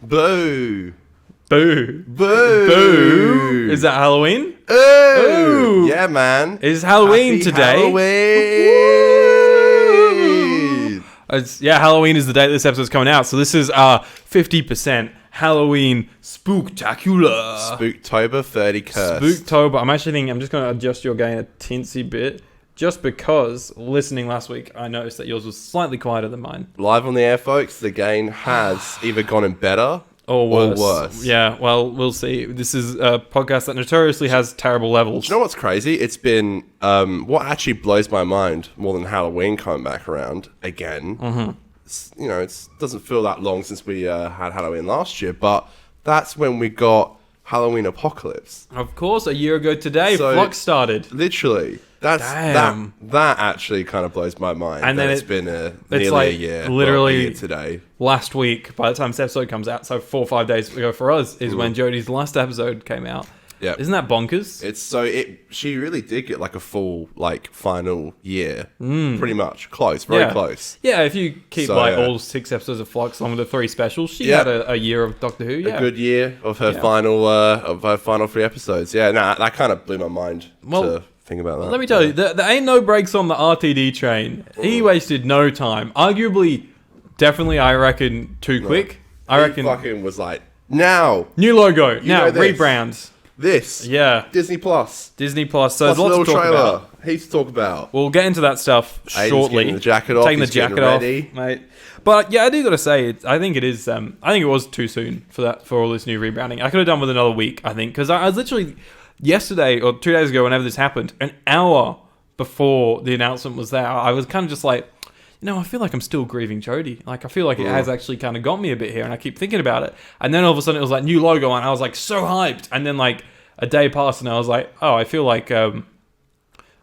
Boo. Boo. Boo. Boo. Is that Halloween? Ooh. Ooh. Yeah, man. It's Halloween Happy today. Halloween. Halloween is the day this episode's coming out. So this is our 50% Halloween spooktacular. Spooktober 30 curse. Spooktober. I'm actually thinking I'm just going to adjust your gain a teensy bit. Just because listening last week, I noticed that yours was slightly quieter than mine. Live on the air, folks. The gain has either gone better or worse. Yeah, well, we'll see. This is a podcast that notoriously has terrible levels. Do you know what's crazy? It's been what actually blows my mind more than Halloween coming back around again. Mm-hmm. It doesn't feel that long since we had Halloween last year, but that's when we got Halloween Apocalypse. Of course, a year ago today, Flux started. Literally. That actually kind of blows my mind. And then it's been nearly a year. Literally a year today. Last week, by the time this episode comes out, so 4 or 5 days ago for us, is when Jodie's last episode came out. Yeah. Isn't that bonkers? She really did get like a full final year. Pretty much. Close. Very close. Yeah, if you keep all 6 episodes of Flux along with the 3 specials, she had a year of Doctor Who. Yeah. A good year of her final 3 episodes. Yeah, that kind of blew my mind to think about that. Let me tell you, there ain't no brakes on the RTD train. He wasted no time. Arguably, definitely, I reckon, too quick. I reckon fucking was like, now. New logo. Now, rebrands. This. Yeah. Disney Plus. So there's lots to talk about. Heaps to talk about. We'll get into that stuff shortly. Taking the jacket off. Taking the jacket off, mate. But yeah, I do got to say, I think it is. I think it was too soon for all this new rebranding. I could have done with another week, I think, because I was literally yesterday or 2 days ago, whenever this happened, an hour before the announcement was there, I was kind of just like, I feel like I'm still grieving Jodie. Like, I feel like it has actually kind of got me a bit here, and I keep thinking about it. And then all of a sudden, it was like new logo, and I was like so hyped. And then like a day passed, and I was like, oh, I feel like I don't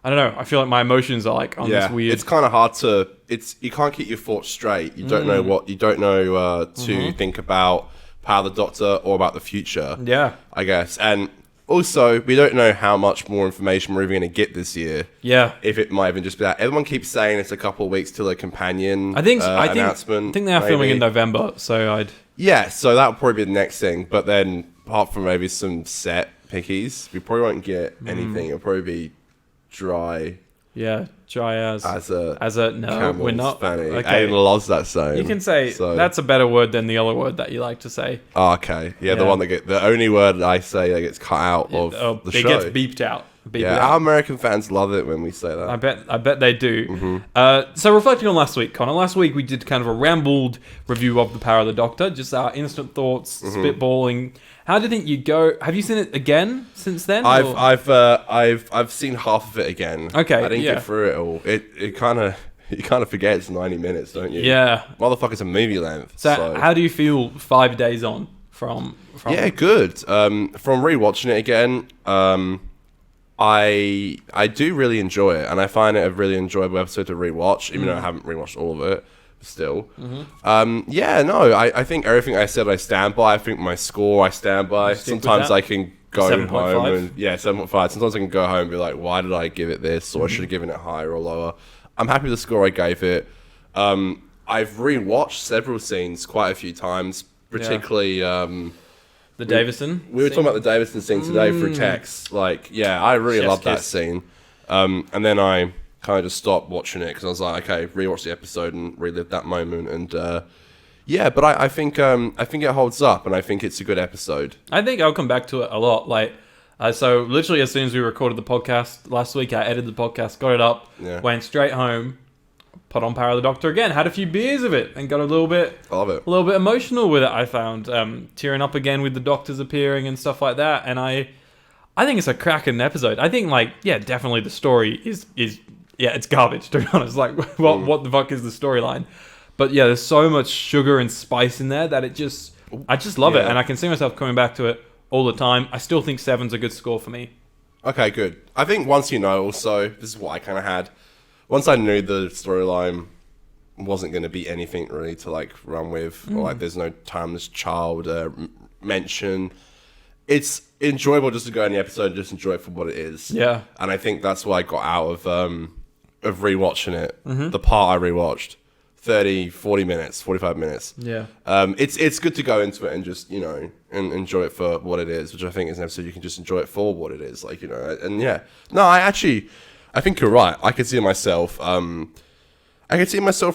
know. I feel like my emotions are like on this weird. It's kind of hard to. You can't keep your thoughts straight. You don't know what. You don't know to think about Power of the Doctor or about the future. Yeah, I guess. And also, we don't know how much more information we're even going to get this year. Yeah. If it might even just be that. Everyone keeps saying it's a couple of weeks till a companion announcement. I think they are filming in November, so I'd. Yeah, so that would probably be the next thing. But then, apart from maybe some set pickies, we probably won't get anything. It'll probably be dry. Yeah, dry as no, we're not. Fanny. Okay. Aiden loves that saying. You can say that's a better word than the other word that you like to say. Oh, okay. Yeah, the one the only word I say that gets cut out of the show. It gets beeped out. Our American fans love it when we say that. I bet they do. So reflecting on last week, Connor. Last week we did kind of a rambled review of The Power of the Doctor, just our instant thoughts, spitballing. How do you think you'd go? Have you seen it again since then? I've seen half of it again. Okay, I didn't get through it all. You kind of forget it's 90 minutes, don't you? Yeah. Motherfucker's a movie length. So how do you feel 5 days on from? Yeah, good. From rewatching it again, I do really enjoy it, and I find it a really enjoyable episode to rewatch, even though I haven't rewatched all of it. Still, I think everything I said I stand by. I think my score I stand by. Sometimes I can go 7.5. home and 7.5. Sometimes I can go home and be like, why did I give it this, or I should have given it higher or lower. I'm happy with the score I gave it. I've rewatched several scenes quite a few times, particularly the Davison. We were talking about the Davison scene today through text. I really love that scene. And then I kind of just stopped watching it because I was like, okay, rewatch the episode and relive that moment. And but I think it holds up, and I think it's a good episode. I think I'll come back to it a lot. So literally as soon as we recorded the podcast last week, I edited the podcast, got it up, went straight home, put on Power of the Doctor again, had a few beers of it, and got a little bit emotional with it. I found tearing up again with the Doctors appearing and stuff like that. And I think it's a cracking episode. I think definitely the story is it's garbage, to be honest. What the fuck is the storyline? But yeah, there's so much sugar and spice in there that I just love it, and I can see myself coming back to it all the time. I still think 7's a good score for me. Okay, good. I think once also, this is what I kind of had. Once I knew the storyline wasn't going to be anything really to run with, or there's no timeless child mention. It's enjoyable just to go in the episode and just enjoy it for what it is. Yeah, and I think that's what I got out of rewatching it. The part I rewatched. 30, 40 minutes, 45 minutes. Yeah. It's good to go into it and just, and enjoy it for what it is, which I think is an episode you can just enjoy it for what it is. Like, and yeah. No, I think you're right. I could see myself,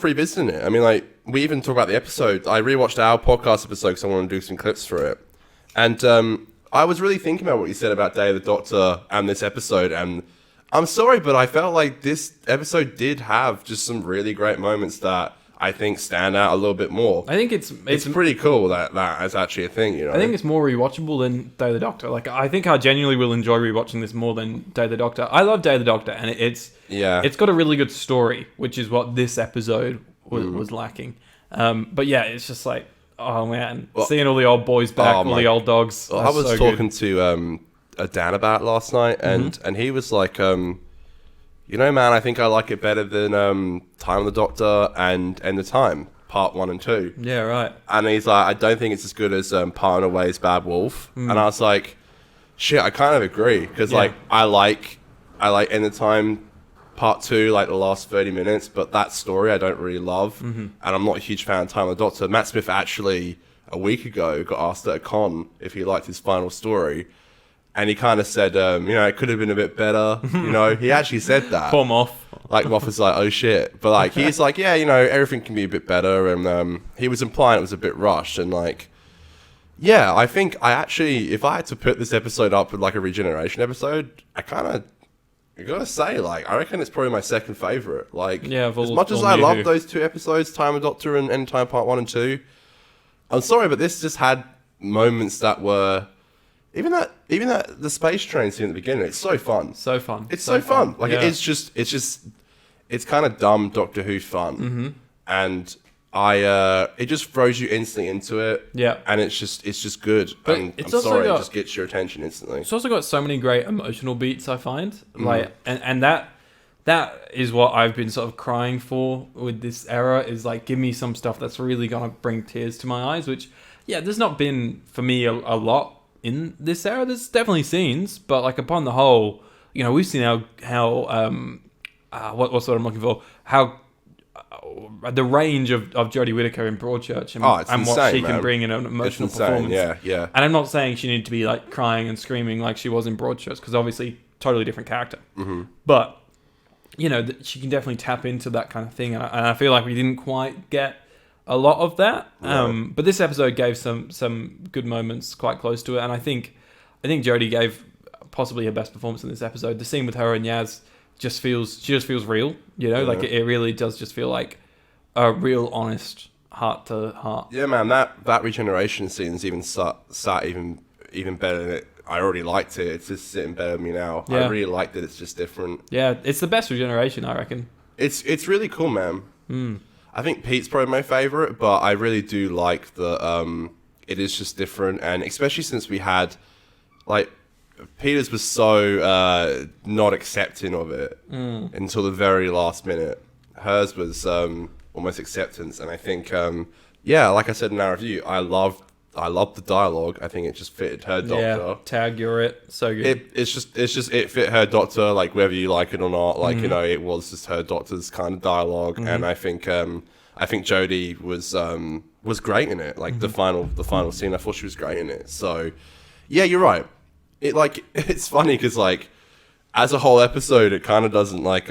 revisiting it. I mean, like, we even talk about the episode. I rewatched our podcast episode because I want to do some clips for it. And I was really thinking about what you said about Day of the Doctor and this episode. And I'm sorry, but I felt like this episode did have just some really great moments that I think stand out a little bit more. I think it's pretty cool that is actually a thing, I think it's more rewatchable than Day of the Doctor. Like, I think I genuinely will enjoy rewatching this more than Day of the Doctor. I love Day of the Doctor, and it's got a really good story, which is what this episode was lacking. But yeah, it's just like, oh man, seeing all the old boys back, all the old dogs. I was talking to Dan about it last night, and he was like, man, I think I like it better than Time of the Doctor and End of Time, part 1 and 2. Yeah, right. And he's like, I don't think it's as good as Parting Away's Bad Wolf. And I was like, shit, I kind of agree, because like I like End of Time part 2, like the last 30 minutes, but that story I don't really love, and I'm not a huge fan of Time of the Doctor. Matt Smith actually a week ago got asked at a con if he liked his final story. And he kind of said, it could have been a bit better. He actually said that. Poor Moff. Like, Moff was like, oh shit. But like, he's like, yeah, everything can be a bit better. And he was implying it was a bit rushed. And like, yeah, I think if I had to put this episode up with like a regeneration episode, I gotta say, like, I reckon it's probably my second favorite. Like, as much as I love those 2 episodes, Time of Doctor and End Time Part 1 and 2, I'm sorry, but this just had moments that were... Even that the space train scene at the beginning, it's so fun. So fun. It's so fun. Like, it's kind of dumb Doctor Who fun. And it just throws you instantly into it. Yeah. And it's just good. But and it's I'm also sorry, it just gets your attention instantly. It's also got so many great emotional beats, I find. Like, and that is what I've been sort of crying for with this era, is like, give me some stuff that's really gonna bring tears to my eyes, which, there's not been for me a lot in this era. There's definitely scenes, but like, upon the whole, we've seen how what's what I'm looking for, how the range of Jodie Whittaker in Broadchurch and insane, what she man. can bring in an emotional performance. Yeah. And I'm not saying she needed to be like crying and screaming like she was in Broadchurch, because obviously totally different character. But she can definitely tap into that kind of thing, and I feel like we didn't quite get a lot of that. But this episode gave some good moments quite close to it, and I think Jodie gave possibly her best performance in this episode. The scene with her and Yaz just feels real, like it really does just feel like a real honest heart to heart. Yeah, man, that regeneration scene's even sat even better than it. I already liked it. It's just sitting better with me now. I really liked it. It's just different. Yeah, it's the best regeneration, I reckon. It's really cool, man. I think Pete's probably my favorite, but I really do like the it is just different, and especially since we had like Peter's was so not accepting of it until the very last minute. Hers was almost acceptance, and I think like I said in our review, I loved the dialogue. I think it just fitted her Doctor. Yeah, tag, you're it. So good. It fit her Doctor, like whether you like it or not. Like it was just her Doctor's kind of dialogue, and I think Jodie was great in it. Like the final scene, I thought she was great in it. So yeah, you're right. It's funny because like as a whole episode, it kind of doesn't like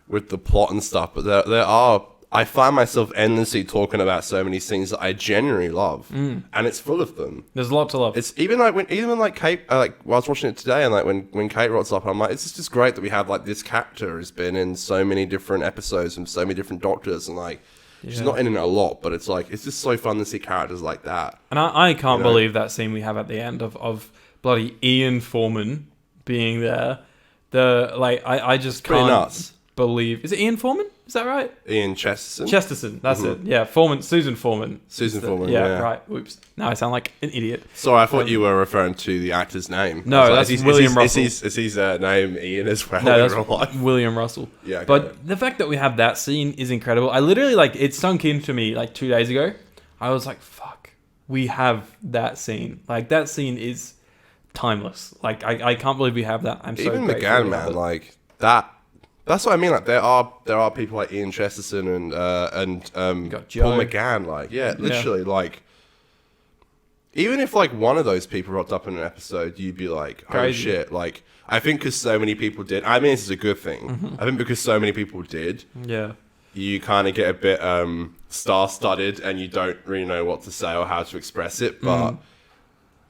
with the plot and stuff, but there are. I find myself endlessly talking about so many scenes that I genuinely love, and it's full of them. There's a lot to love. It's even when Kate, while I was watching it today, and like when Kate rots up, I'm like, it's just great that we have like this character has been in so many different episodes and so many different Doctors, and like she's not in it a lot, but it's like it's just so fun to see characters like that. And I can't believe that scene we have at the end of bloody Ian Foreman being there. I just can't believe. Is it Ian Foreman? Is that right? Ian Chesterton. Chesterton, that's it. Yeah, Foreman, Susan Foreman. Foreman, yeah. Right, whoops. Now I sound like an idiot. Sorry, I thought you were referring to the actor's name. No, that's William Russell. Is his name Ian as well? No, that's William Russell. Yeah, okay. But the fact that we have that scene is incredible. I literally, it sunk into me 2 days ago. I was like, fuck, we have that scene. Like, that scene is timeless. Like, I can't believe we have that. I'm so even grateful McGann, man, that That's what I mean. Like there are people like Ian Chesterton and Paul McGann. Like literally like. Even if like one of those people rocked up in an episode, you'd be like, "Oh shit!" Like, I think because so many people did. I mean, this is a good thing. I think because so many people did. Yeah. You kind of get a bit star-studded, and you don't really know what to say or how to express it. But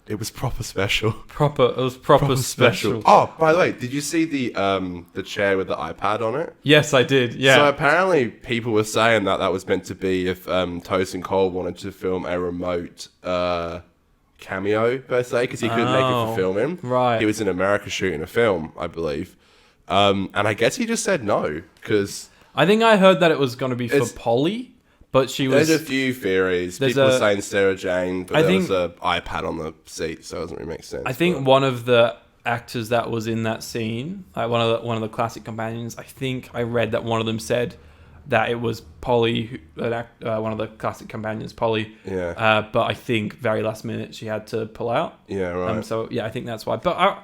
it was proper special. It was proper special. Oh, by the way, did you see the chair with the iPad on it? Yes, I did. Yeah. So apparently, people were saying that was meant to be if Tosin Cole wanted to film a remote. Cameo per se because he couldn't make it for filming. Right. He was in America shooting a film, I believe. And I guess he just said no because I think I heard that it was going to be for Polly, but she was. There's a few theories. People were saying Sarah Jane, but there was an iPad on the seat, so it doesn't really make sense. I think one of the actors that was in that scene, like one of the classic companions, I think I read that one of them said that it was Polly, one of the classic companions, Polly. Yeah. But I think very last minute she had to pull out. Yeah, right. So yeah, I think that's why. But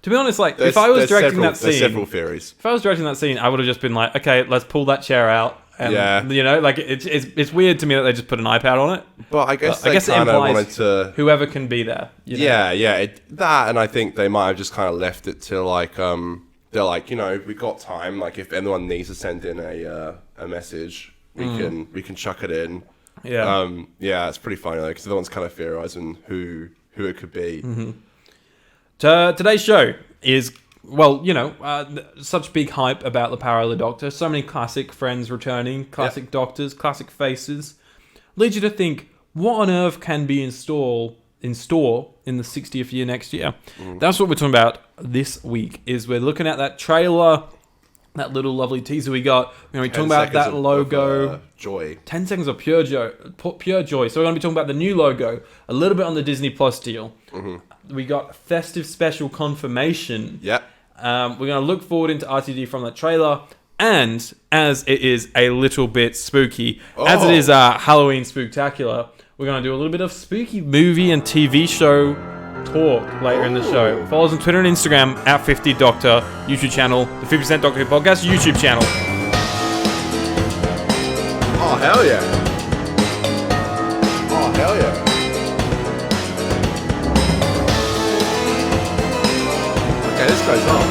to be honest, like if I was directing that scene, there's several theories. If I was directing that scene, I would have just been like, okay, let's pull that chair out. And, you know, like it's weird to me that they just put an iPad on it. But I guess it implies wanted to whoever can be there. You know? Yeah. That, and I think they might have just kind of left it to like they're like, you know, we got time. Like if anyone needs to send in a message, we can chuck it in. Yeah. It's pretty funny though because everyone's kind of theorizing who it could be. Today's show is. Well, you know, such big hype about the power of the Doctor. So many classic friends returning, classic Doctors, classic faces. Leads you to think, what on earth can be in store in the 60th year next year? That's what we're talking about this week, is we're looking at that trailer, that little lovely teaser we got. We're going to be talking about that logo. Joy. 10 seconds of pure joy. So we're going to be talking about the new logo, a little bit on the Disney Plus deal. We got festive special confirmation. Yep. We're going to look forward into RTD from that trailer, and as it is a little bit spooky, as it is Halloween Spooktacular, we're going to do a little bit of spooky movie and TV show talk later in the show. Follow us on Twitter and Instagram at 50Doctor, YouTube channel, the 50% Doctor Who Podcast YouTube channel. Oh, hell yeah. Oh, hell yeah. Okay, this goes on.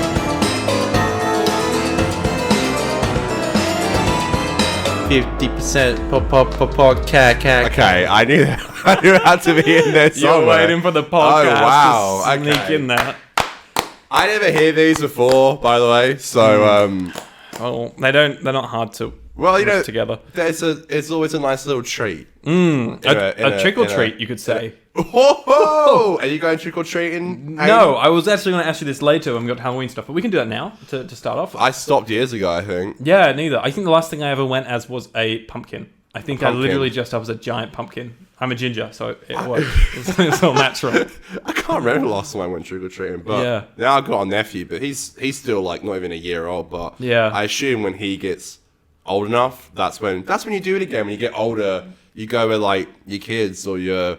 50% podcast. Okay, I knew it had to be in there somewhere. You're waiting for the podcast. Oh, wow. To sneak in there. I never hear these before, by the way. So, well, they're not hard to. Well, you know, together. It's always a nice little treat. A trick or treat, you could say. Whoa! Are you going trick or treating? No, I was actually going to ask you this later when we got Halloween stuff, but we can do that now to start off. I stopped years ago, I think. Yeah, neither. I think the last thing I ever went as was a pumpkin. I think I literally dressed up as a giant pumpkin. I'm a ginger, so it worked. It's all natural. I can't remember the last time I went trick or treating, but now I've got a nephew, but he's still like not even a year old. But I assume when he gets old enough, that's when you do it again. When you get older, you go with like your kids or your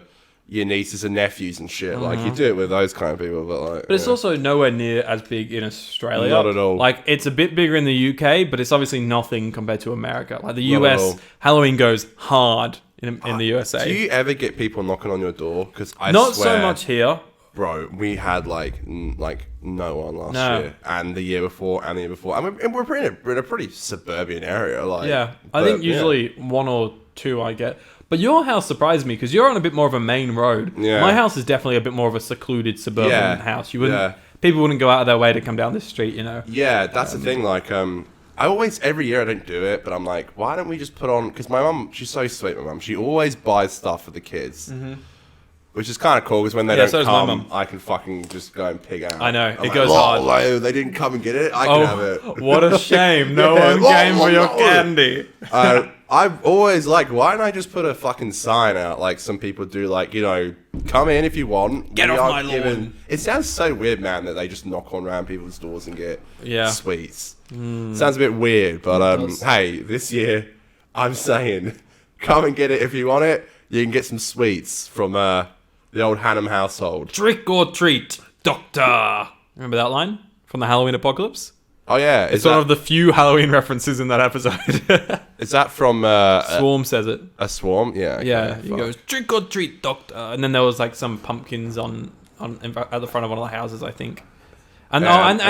nieces and nephews and shit. Like you do it with those kind of people, but it's also nowhere near as big in Australia. Not at all. Like it's a bit bigger in the UK, but it's obviously nothing compared to America. Like the US, Halloween goes hard in the USA. Do you ever get people knocking on your door? Because I not swear, so much here. Bro, we had like no one last year, and the year before, and the year before. And we're in a pretty suburban area, like I think usually one or two I get. But your house surprised me because you're on a bit more of a main road. Yeah. My house is definitely a bit more of a secluded suburban house. You wouldn't, people wouldn't go out of their way to come down this street, you know. Yeah, that's the thing. Like, I always every year I don't do it, but I'm like, why don't we just put on? Because my mum, she's so sweet. My mum, she always buys stuff for the kids. Which is kind of cool because when they don't come, I can fucking just go and pig out. I know. It goes hard. Like, they didn't come and get it. I can have it. What a shame. No one came for your candy. I've always like, why don't I just put a fucking sign out like some people do, like, you know, come in if you want. Get off my lawn. It sounds so weird, man, that they just knock on around people's doors and get sweets. Sounds a bit weird, but hey, this year, I'm saying, come and get it if you want it. You can get some sweets from the old Hannum household. Trick or treat, Doctor. Remember that line from the Halloween Apocalypse? Oh yeah, It's one of the few Halloween references in that episode. Is that from Swarm says it. A Swarm? Yeah. Okay, Yeah, he goes, "Trick or treat, doctor," and then there was like some pumpkins at the front of one of the houses, I think. And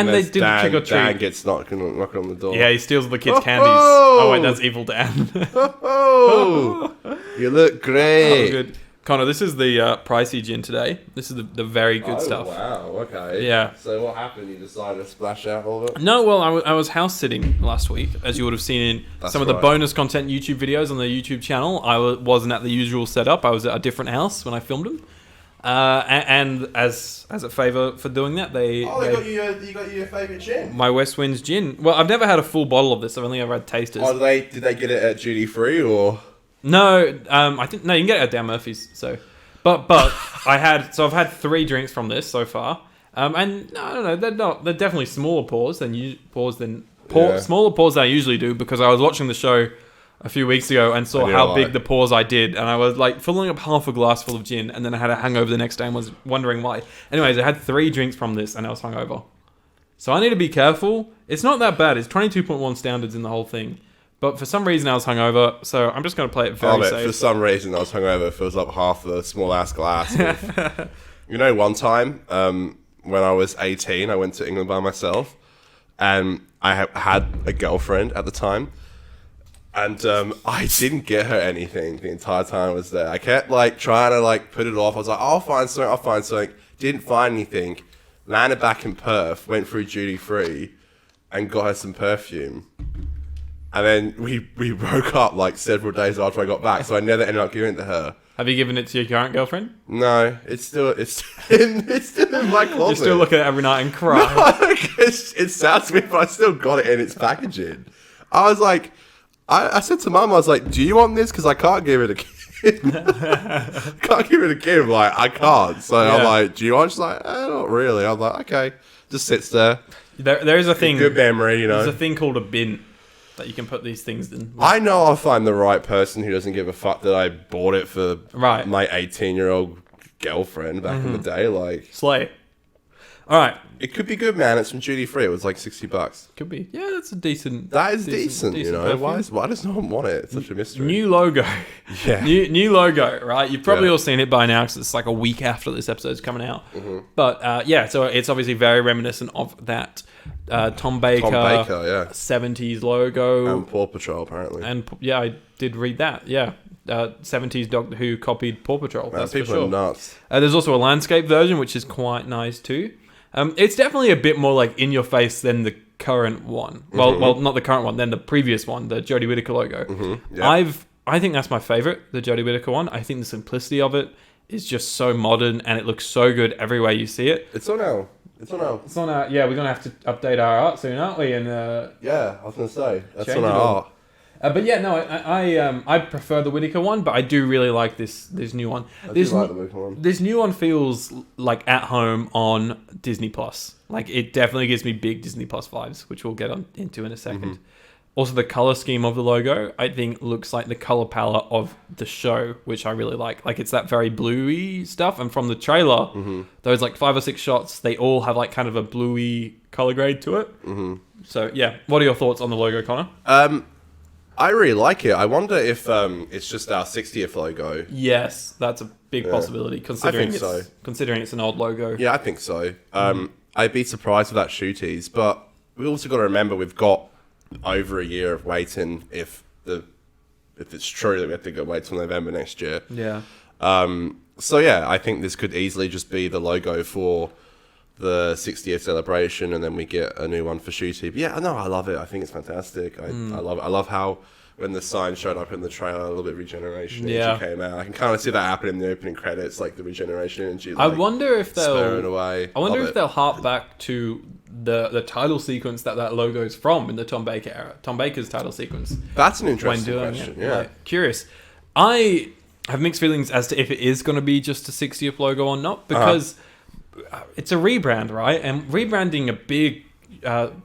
they do the trick or treat. Dan gets knocking on the door. Yeah, he steals the kids' candies. Oh wait, that's Evil Dan. Oh, you look great. Oh, good. Connor, this is the pricey gin today. This is the very good stuff. Wow, okay. Yeah. So what happened? You decided to splash out all of it? No, well, I was house sitting last week, as you would have seen in some of the bonus content YouTube videos on the YouTube channel. I wasn't at the usual setup. I was at a different house when I filmed them. And as a favour for doing that, they got you your favourite gin. My West Winds gin. Well, I've never had a full bottle of this. I've only ever had tasters. Oh, did they get it at duty free or? No, I think no. You can get it at Dan Murphy's. But I've had 3 drinks from this so far. And no, I don't know. They're definitely smaller pours than smaller pours than I usually do, because I was watching the show a few weeks ago and saw how big the pours I did, and I was like filling up half a glass full of gin, and then I had a hangover the next day and was wondering why. Anyways, I had 3 drinks from this and I was hungover, so I need to be careful. It's not that bad. It's 22.1 standards in the whole thing. But for some reason I was hungover, so I'm just going to play it very safe. For some reason I was hungover, fills up half the small ass glass. One time when I was 18, I went to England by myself, and I had a girlfriend at the time, and I didn't get her anything the entire time I was there. I kept trying to put it off. I was like, I'll find something. Didn't find anything. Landed back in Perth, went through duty free, and got her some perfume. And then we broke up several days after I got back, so I never ended up giving it to her. Have you given it to your current girlfriend? No, it's still in my closet. You still look at it every night and cry. No, it sounds weird, but I still got it in its packaging. I was like, I said to Mum, I was like, "Do you want this? Because I can't give it a kid. Can't give it a kid." I'm like, I can't. So I'm like, "Do you want?" She's like, "Not really." I'm like, "Okay." Just sits there. There is a thing. Good memory, There's a thing called a bin that you can put these things in. I know I'll find the right person who doesn't give a fuck that I bought it for my 18-year-old girlfriend back in the day. Slay. All right. It could be good, man. It's from duty free. It was $60. Could be. Yeah, that's a decent. That is decent. Why does no one want it? It's such a mystery. New logo. Yeah. New logo. Right. You've probably all seen it by now, because it's a week after this episode's coming out. Mm-hmm. But so it's obviously very reminiscent of that Tom Baker 70s logo. And Paw Patrol, apparently. And I did read that. Yeah. 70s Doctor Who copied Paw Patrol. Man, that's people for sure. Are nuts. There's also a landscape version, which is quite nice too. It's definitely a bit more in your face than the current one. Well, not the current one, then the previous one, the Jodie Whittaker logo. Mm-hmm. Yeah. I think that's my favorite, the Jodie Whittaker one. I think the simplicity of it is just so modern, and it looks so good everywhere you see it. It's on our. Yeah, we're gonna have to update our art soon, aren't we? And I was gonna say that's on our art. But yeah, no, I prefer the Whittaker one, but I do really like this new one. I do like the Whittaker one. This new one feels like at home on Disney Plus. It definitely gives me big Disney Plus vibes, which we'll get into in a second. Mm-hmm. Also, the color scheme of the logo, I think, looks like the color palette of the show, which I really like. It's that very bluey stuff, and from the trailer, those 5 or 6 shots, they all have kind of a bluey color grade to it. Mm-hmm. So yeah, what are your thoughts on the logo, Connor? I really like it. I wonder if it's just our 60th logo. Yes, that's a big possibility, considering it's an old logo. Yeah, I think so. I'd be surprised without shooties, but we also got to remember we've got over a year of waiting if it's true that we have to wait till November next year. Yeah. So yeah, I think this could easily just be the logo for the 60th celebration, and then we get a new one for Shooty. But yeah, no, I love it. I think it's fantastic. I love it. I love how when the sign showed up in the trailer, a little bit of regeneration energy came out. I can kind of see that happen in the opening credits, the regeneration energy. I wonder if they'll away. I wonder if they'll harp back to the title sequence that logo is from in the Tom Baker era. Tom Baker's title sequence. That's an interesting question. Yeah, curious. I have mixed feelings as to if it is going to be just a 60th logo or not, because it's a rebrand, right? And rebranding a big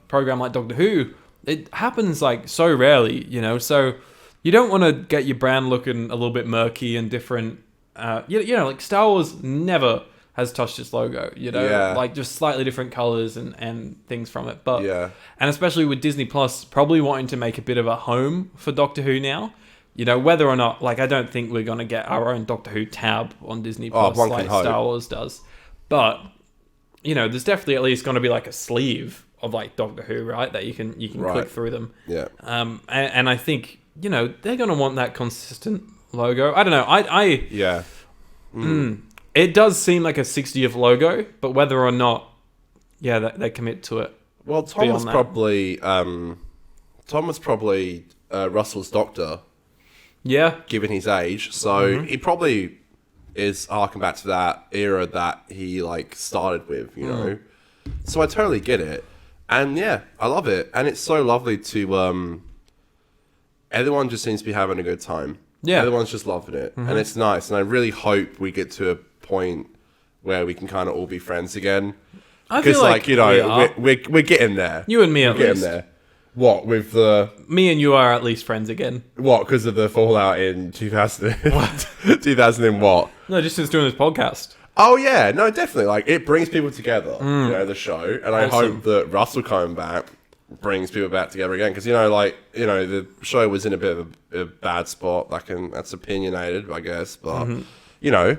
program like Doctor Who, it happens so rarely, so you don't want to get your brand looking a little bit murky and different. Star Wars never has touched its logo, you know, like just slightly different colors and things from it. But and especially with Disney Plus probably wanting to make a bit of a home for Doctor Who now, you know, whether or not, like, I don't think we're going to get our own Doctor Who tab on Disney Plus like Star Wars does. But, you know, there's definitely at least going to be like a sleeve of like Doctor Who, right? That you can click through them. Yeah. And I think, you know, they're going to want that consistent logo. I don't know. It does seem like a 60th logo, but whether or not, they commit to it. Well, Tom was probably Russell's doctor. Yeah. Given his age, so he probably is harking back to that era that he like started with, you know. So I totally get it, and I love it, and it's so lovely to everyone just seems to be having a good time. Yeah, everyone's just loving it, and it's nice, and I really hope we get to a point where we can kind of all be friends again. Because, like, you know, we're getting there. You and me at least. Getting there. What, with the... Me and you are at least friends again. What, because of the fallout in 2000? 2000 and what? No, just since doing this podcast. Oh, yeah. No, definitely. Like, it brings people together, you know, the show. And I hope that Russell coming back brings people back together again. Because, you know, like, you know, the show was in a bit of a bad spot. That's opinionated, I guess. But, you know...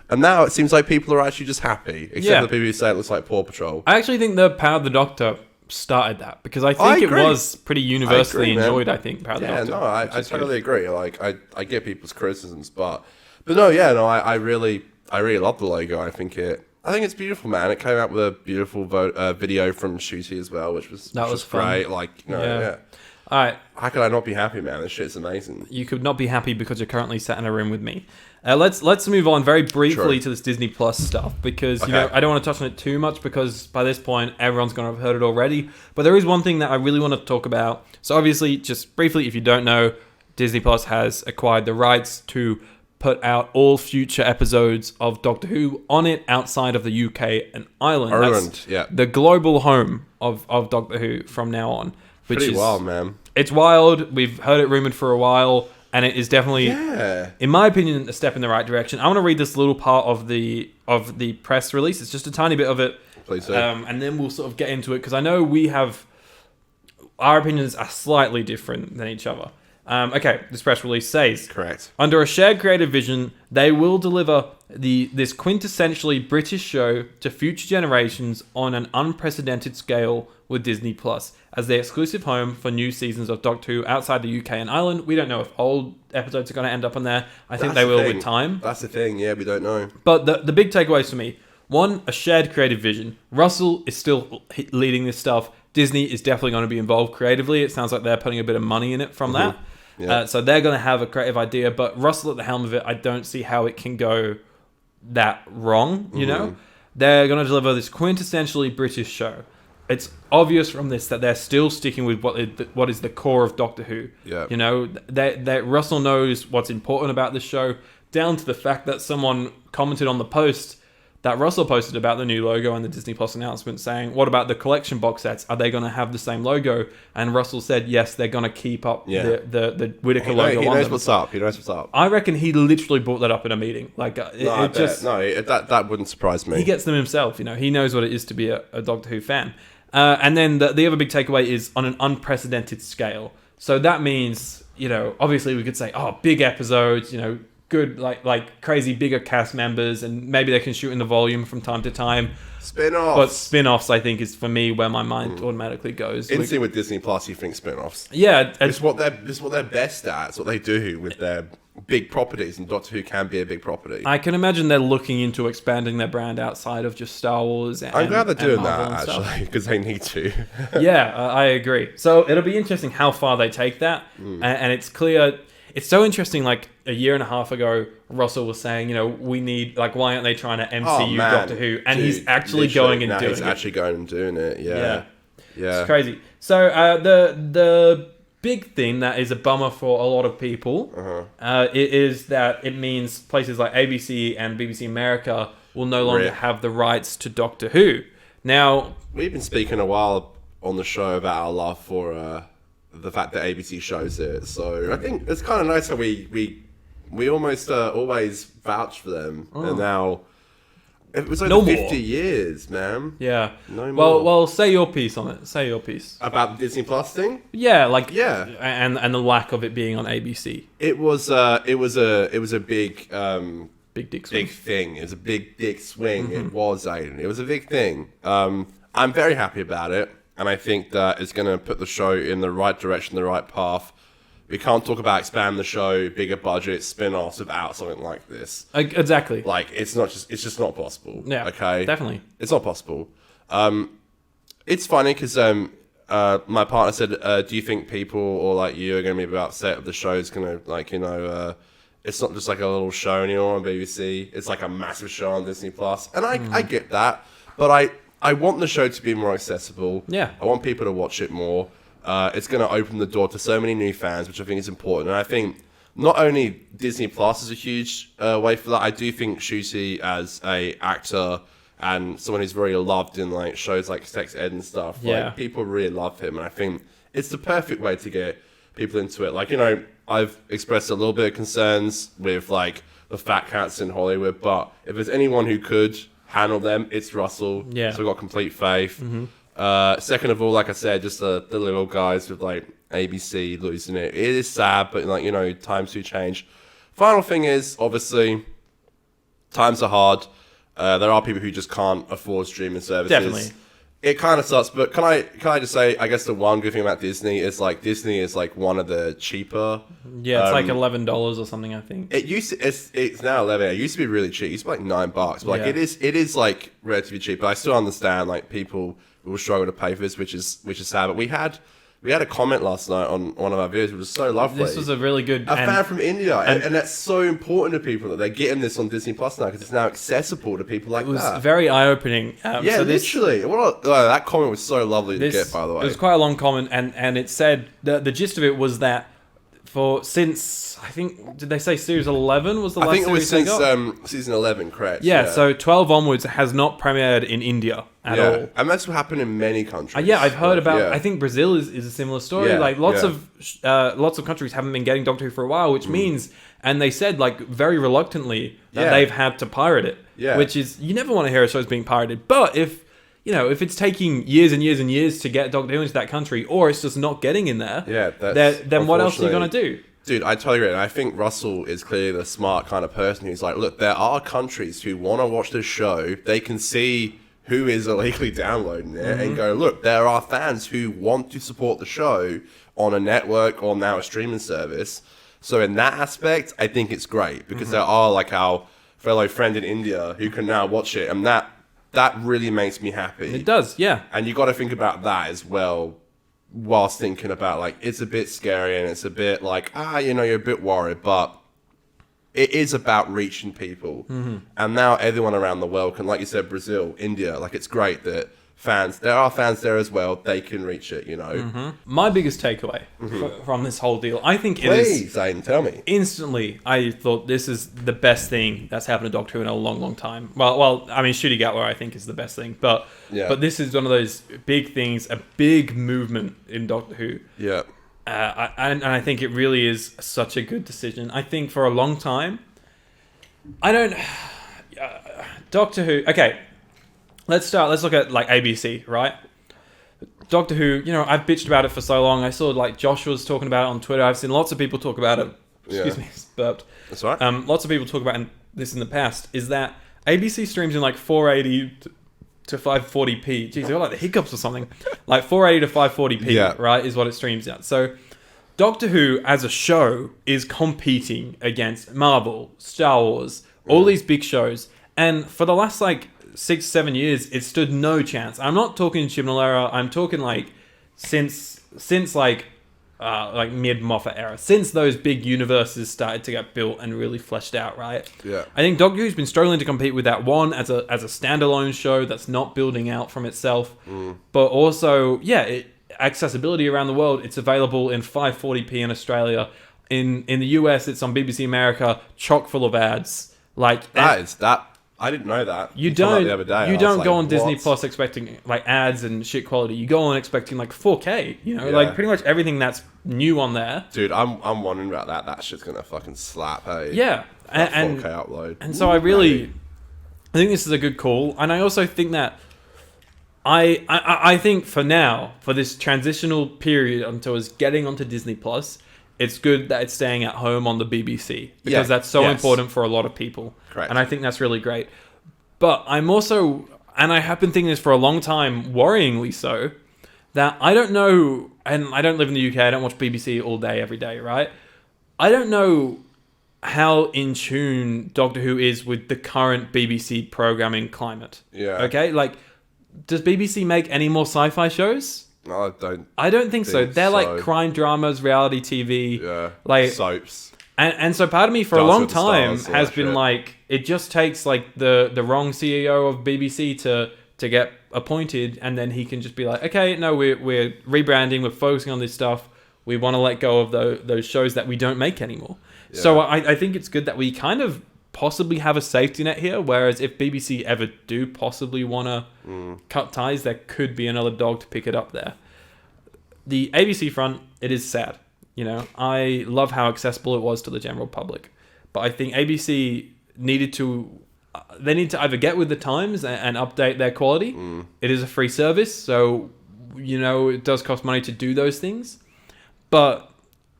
And now it seems like people are actually just happy. Except the people who say it looks like Paw Patrol. I actually think the Power of the Doctor started that. Because I think it was pretty universally enjoyed, I think, Power of the Doctor. Yeah, no, I totally agree. Like, I get people's criticisms, but no, I really love the logo. I think it's beautiful, man. It came out with a beautiful video from Shooty as well, which was great. Like, you know, All right. How could I not be happy, man? This shit's amazing. You could not be happy because you're currently sat in a room with me. Let's move on very briefly to this Disney Plus stuff because you know I don't want to touch on it too much because by this point everyone's going to have heard it already. But there is one thing that I really want to talk about. So obviously, just briefly, if you don't know, Disney Plus has acquired the rights to put out all future episodes of Doctor Who on it outside of the UK and Ireland. That's the global home of Doctor Who from now on. Which Pretty is wild, man. It's wild. We've heard it rumored for a while. And it is definitely, in my opinion, a step in the right direction. I want to read this little part of the press release. It's just a tiny bit of it. Please do. And then we'll sort of get into it. Because I know our opinions are slightly different than each other. Okay, this press release says... Correct. Under a shared creative vision, they will deliver this quintessentially British show to future generations on an unprecedented scale with Disney Plus as their exclusive home for new seasons of Doctor Who outside the UK and Ireland. We don't know if old episodes are going to end up on there. I think they will with time. That's the thing, we don't know. But the big takeaways for me, one, a shared creative vision. Russell is still leading this stuff. Disney is definitely going to be involved creatively. It sounds like they're putting a bit of money in it from that. Yeah. So they're going to have a creative idea, but Russell at the helm of it, I don't see how it can go that wrong, you know? They're going to deliver this quintessentially British show. It's obvious from this that they're still sticking with what is the core of Doctor Who. Yeah. You know, that Russell knows what's important about this show, down to the fact that someone commented on the post that Russell posted about the new logo and the Disney Plus announcement saying, what about the collection box sets? Are they going to have the same logo? And Russell said, yes, they're going to keep up the Whittaker logo. He knows what's up. He knows what's up. I reckon he literally brought that up in a meeting. Like, that wouldn't surprise me. He gets them himself, you know. He knows what it is to be a Doctor Who fan. And then the other big takeaway is on an unprecedented scale. So that means, you know, obviously we could say, big episodes, you know, good, like crazy bigger cast members, and maybe they can shoot in the volume from time to time. Spin-offs. But spin-offs, I think, is for me where my mind automatically goes. Instantly with Disney Plus, you think spin-offs. Yeah. It's what they're best at. It's what they do with their big properties, and Doctor Who can be a big property. I can imagine they're looking into expanding their brand outside of just Star Wars. I'm glad they're doing that, actually, because they need to. Yeah, I agree. So it'll be interesting how far they take that. And it's clear... It's so interesting, like, a year and a half ago, Russell was saying, you know, we need, like, why aren't they trying to MCU Doctor Who? And he's actually going and doing it. He's actually going and doing it, yeah. It's crazy. So, the big thing that is a bummer for a lot of people is that it means places like ABC and BBC America will no longer have the rights to Doctor Who. Now... We've been speaking a while on the show about our love for... the fact that ABC shows it, so I think it's kind of nice how we almost always vouch for them, and now It was over No 50 more. years, man. Yeah. No more. Well, say your piece on it. Say your piece. About the Disney Plus thing? Yeah, like Yeah. and the lack of it being on ABC. It was a big Big dick swing. big thing. It was a big dick swing. It was, Aiden. It was a big thing. I'm very happy about it, and I think that it's going to put the show in the right direction, the right path. We can't talk about expanding the show, bigger budget, spin-offs without something like this. Exactly. Like, it's just not possible. Yeah. Okay? Definitely. It's not possible. It's funny because my partner said, do you think people or like you are going to be upset if the show's going to like, it's not just like a little show anymore on BBC. It's like a massive show on Disney Plus. And I get that, but I want the show to be more accessible. Yeah. I want people to watch it more. It's going to open the door to so many new fans, which I think is important. And I think not only Disney Plus is a huge way for that, I do think Ncuti as a actor and someone who's very loved in like shows like Sex Ed and stuff. Yeah. Like, people really love him, and I think it's the perfect way to get people into it. Like, I've expressed a little bit of concerns with like the fat cats in Hollywood, but if there's anyone who could handle them, it's Russell. Yeah. So I've got complete faith. Second of all, like I said, just the little guys with like ABC losing it. It is sad, but like, times do change. Final thing is, obviously, times are hard. There are people who just can't afford streaming services. Definitely. It kind of sucks, but can I just say, I guess the one good thing about Disney is like Disney is like one of the cheaper. Yeah, it's like $11 or something, I think. It's now 11. It used to be really cheap. It used to be like $9, but like Yeah. it is like relatively cheap. But I still understand like people will struggle to pay for this, which is sad. But we had a comment last night on one of our videos, which was so lovely. This was a really good... A fan from India, and that's so important to people that they're getting this on Disney Plus now because it's now accessible to people like It was that. very eye-opening. Yeah, so literally. That comment was so lovely to get, by the way. It was quite a long comment, and it said... The gist of it was that since, I think, did they say Series 11 was the last I think it was series since they got? season 11, correct? Yeah, so 12 onwards has not premiered in India at all. And that's what happened in many countries. Yeah, I've heard about. Yeah. I think Brazil is a similar story. Yeah, Like lots of countries haven't been getting Doctor Who for a while, which means, and they said like very reluctantly that they've had to pirate it. Yeah. Which is, you never want to hear a show's being pirated, but if it's taking years and years and years to get Doctor Who into that country, or it's just not getting in there, then what else are you gonna do? Dude, I totally agree. And I think Russell is clearly the smart kind of person who's like, look, there are countries who want to watch this show. They can see who is illegally downloading it and go, look, there are fans who want to support the show on a network or now a streaming service. So in that aspect, I think it's great because there are like our fellow friend in India who can now watch it. And that really makes me happy. It does, yeah. And you got to think about that as well, whilst thinking about like it's a bit scary and it's a bit like you're a bit worried, but it is about reaching people. And now everyone around the world can, like you said, Brazil, India, like it's great that there are fans there as well. They can reach it, My biggest takeaway from this whole deal, I think Please, Aiden, tell me. Instantly, I thought this is the best thing that's happened to Doctor Who in a long, long time. Well, I mean, Ncuti Gatwa, I think, is the best thing, but this is one of those big things, a big movement in Doctor Who. Yeah. And I think it really is such a good decision. I think for a long time, Doctor Who. Okay, let's look at like ABC, right? Doctor Who, I've bitched about it for so long. I saw like Josh was talking about it on Twitter. I've seen lots of people talk about it. Excuse me, burped. That's all right. Lots of people talk about this in the past. Is that ABC streams in like 480 to 540p. Jeez, I got like the hiccups or something. Like 480 to 540p, right, is what it streams at. So Doctor Who as a show is competing against Marvel, Star Wars, all these big shows. And for the last like 6-7 years, it stood no chance. I'm not talking Chibnall era. I'm talking like since like mid Moffat era, since those big universes started to get built and really fleshed out, right? Yeah. I think Doctor Who's been struggling to compete with that, one as a standalone show that's not building out from itself, but also accessibility around the world. It's available in 540p in Australia. In the US, it's on BBC America, chock full of ads. I didn't know that. You Until, don't. the other day. You don't go on Disney What? Plus expecting like ads and shit quality. You go on expecting like 4K. Like pretty much everything that's new on there. Dude, I'm wondering about that. That shit's gonna fucking slap. Hey. Yeah, and 4K upload. And so I really, I think this is a good call, and I also think that I think for now, for this transitional period until it's getting onto Disney Plus, it's good that it's staying at home on the BBC because that's so important for a lot of people. Correct. And I think that's really great. But I'm also, and I have been thinking this for a long time, worryingly so, that I don't know, and I don't live in the UK, I don't watch BBC all day, every day, right? I don't know how in tune Doctor Who is with the current BBC programming climate. Yeah. Okay? Like, does BBC make any more sci-fi shows? No, I don't think so. They're like crime dramas, reality TV, like soaps. And so part of me for a long time has been like, it just takes like the wrong CEO of BBC to get appointed, and then he can just be like, okay, no, we're rebranding, we're focusing on this stuff. We want to let go of those shows that we don't make anymore. Yeah. So I think it's good that we kind of possibly have a safety net here, whereas if BBC ever do possibly want to cut ties, there could be another dog to pick it up there. The ABC front, it is sad. You know, I love how accessible it was to the general public, but I think ABC needed to either get with the times and update their quality. It is a free service, so you know it does cost money to do those things, but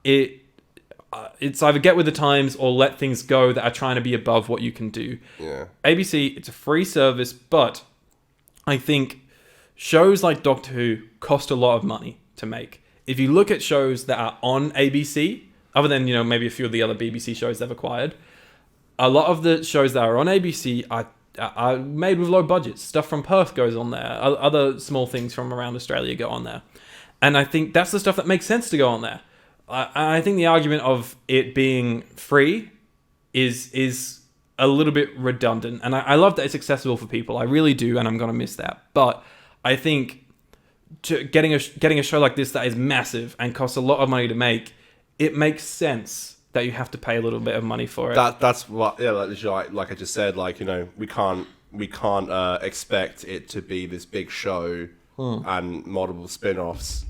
it's either get with the times or let things go that are trying to be above what you can do. Yeah. ABC, it's a free service, but I think shows like Doctor Who cost a lot of money to make. If you look at shows that are on ABC, other than, you know, maybe a few of the other BBC shows they've acquired, a lot of the shows that are on ABC are made with low budgets. Stuff from Perth goes on there. Other small things from around Australia go on there. And I think that's the stuff that makes sense to go on there. I think the argument of it being free is a little bit redundant, and I love that it's accessible for people. I really do, and I'm gonna miss that. But I think getting a show like this that is massive and costs a lot of money to make, it makes sense that you have to pay a little bit of money for it. That's what, yeah, like I just said, like, you know, we can't expect it to be this big show and multiple spin-offs.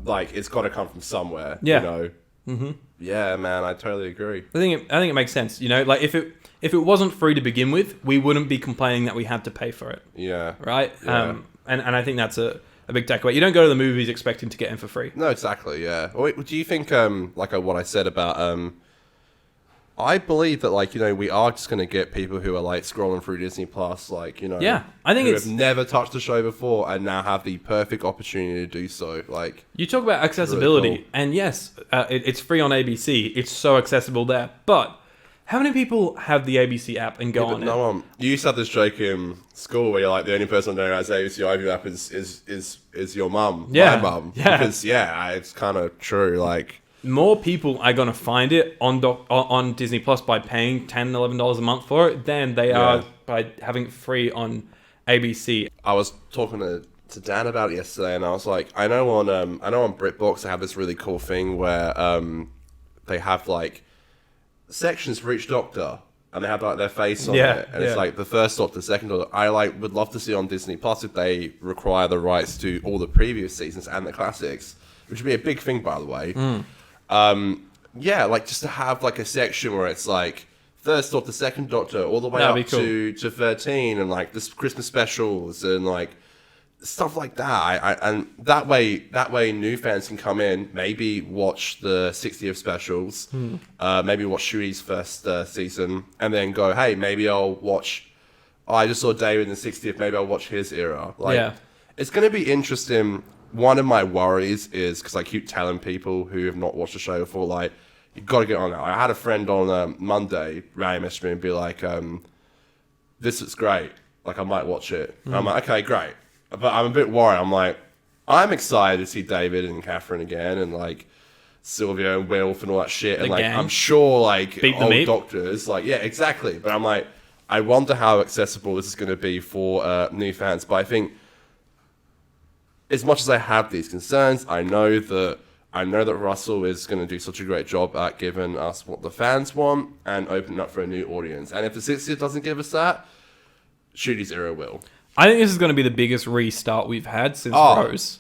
Like, it's got to come from somewhere. Yeah. You know. Mm-hmm. Yeah, man, I totally agree. I think it makes sense. You know, like if it wasn't free to begin with, we wouldn't be complaining that we had to pay for it. Yeah. Right. Yeah. And I think that's a big takeaway. You don't go to the movies expecting to get in for free. No, exactly. Yeah. Wait, do you think like what I said about I believe that, like, you know, we are just going to get people who are like scrolling through Disney Plus, like, you know, I think who have never touched the show before and now have the perfect opportunity to do so. Like, you talk about accessibility, really cool. And yes, it's free on ABC. It's so accessible there. But how many people have the ABC app and go on it? No one. You used to have this joke in school where you're like, the only person that knows ABC iView app is your mum, my mum. Yeah. Because it's kind of true. Like, more people are going to find it on Disney Plus by paying $10, $11 a month for it than they are by having it free on ABC. I was talking to Dan about it yesterday, and I was like, I know on BritBox they have this really cool thing where they have like sections for each Doctor, and they have like their face on it, and it's like the first Doctor, second Doctor. I would love to see on Disney Plus if they require the rights to all the previous seasons and the classics, which would be a big thing, by the way. Like just to have like a section where it's like first Doctor, second Doctor, all the way up to 13, and like this Christmas specials and like stuff like that. And that way new fans can come in, maybe watch the 60th specials, maybe watch Shuri's first season, and then go, hey, maybe I'll watch. Oh, I just saw David in the 60th. Maybe I'll watch his era. Like, it's going to be interesting. One of my worries is, because I keep telling people who have not watched the show before, like, you've got to get on it. I had a friend on Monday, Ray messaged me and be like, this is great. Like, I might watch it. And I'm like, okay, great. But I'm a bit worried. I'm like, I'm excited to see David and Catherine again, and like Sylvia and Wilf and all that shit. And like, I'm sure like old Doctors, like, yeah, exactly. But I'm like, I wonder how accessible this is going to be for new fans. But I think, as much as I have these concerns, I know that Russell is going to do such a great job at giving us what the fans want and opening up for a new audience. And if the 60th doesn't give us that, Shooty's era will. I think this is going to be the biggest restart we've had since Rose.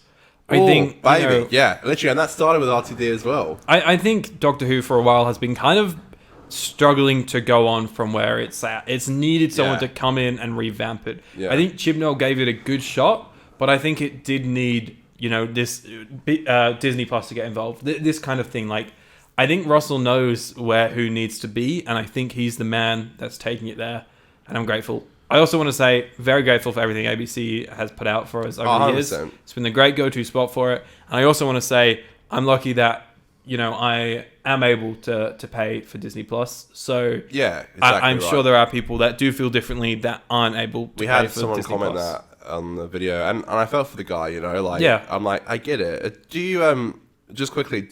I think, baby, literally, and that started with RTD as well. I think Doctor Who for a while has been kind of struggling to go on from where it's at. It's needed someone Yeah. to come in and revamp it. Yeah. I think Chibnall gave it a good shot, but I think it did need, this Disney Plus to get involved. This kind of thing. Like, I think Russell knows who needs to be, and I think he's the man that's taking it there, and I'm grateful. I also want to say, very grateful for everything ABC has put out for us over the years. 100%. It's been the great go-to spot for it. And I also want to say, I'm lucky that, I am able to pay for Disney Plus. So Yeah, exactly I'm right. sure there are people that do feel differently that aren't able to We pay had for someone Disney comment Plus. that on the video, and I felt for the guy, Yeah. I'm like, I get it. Do you, just quickly,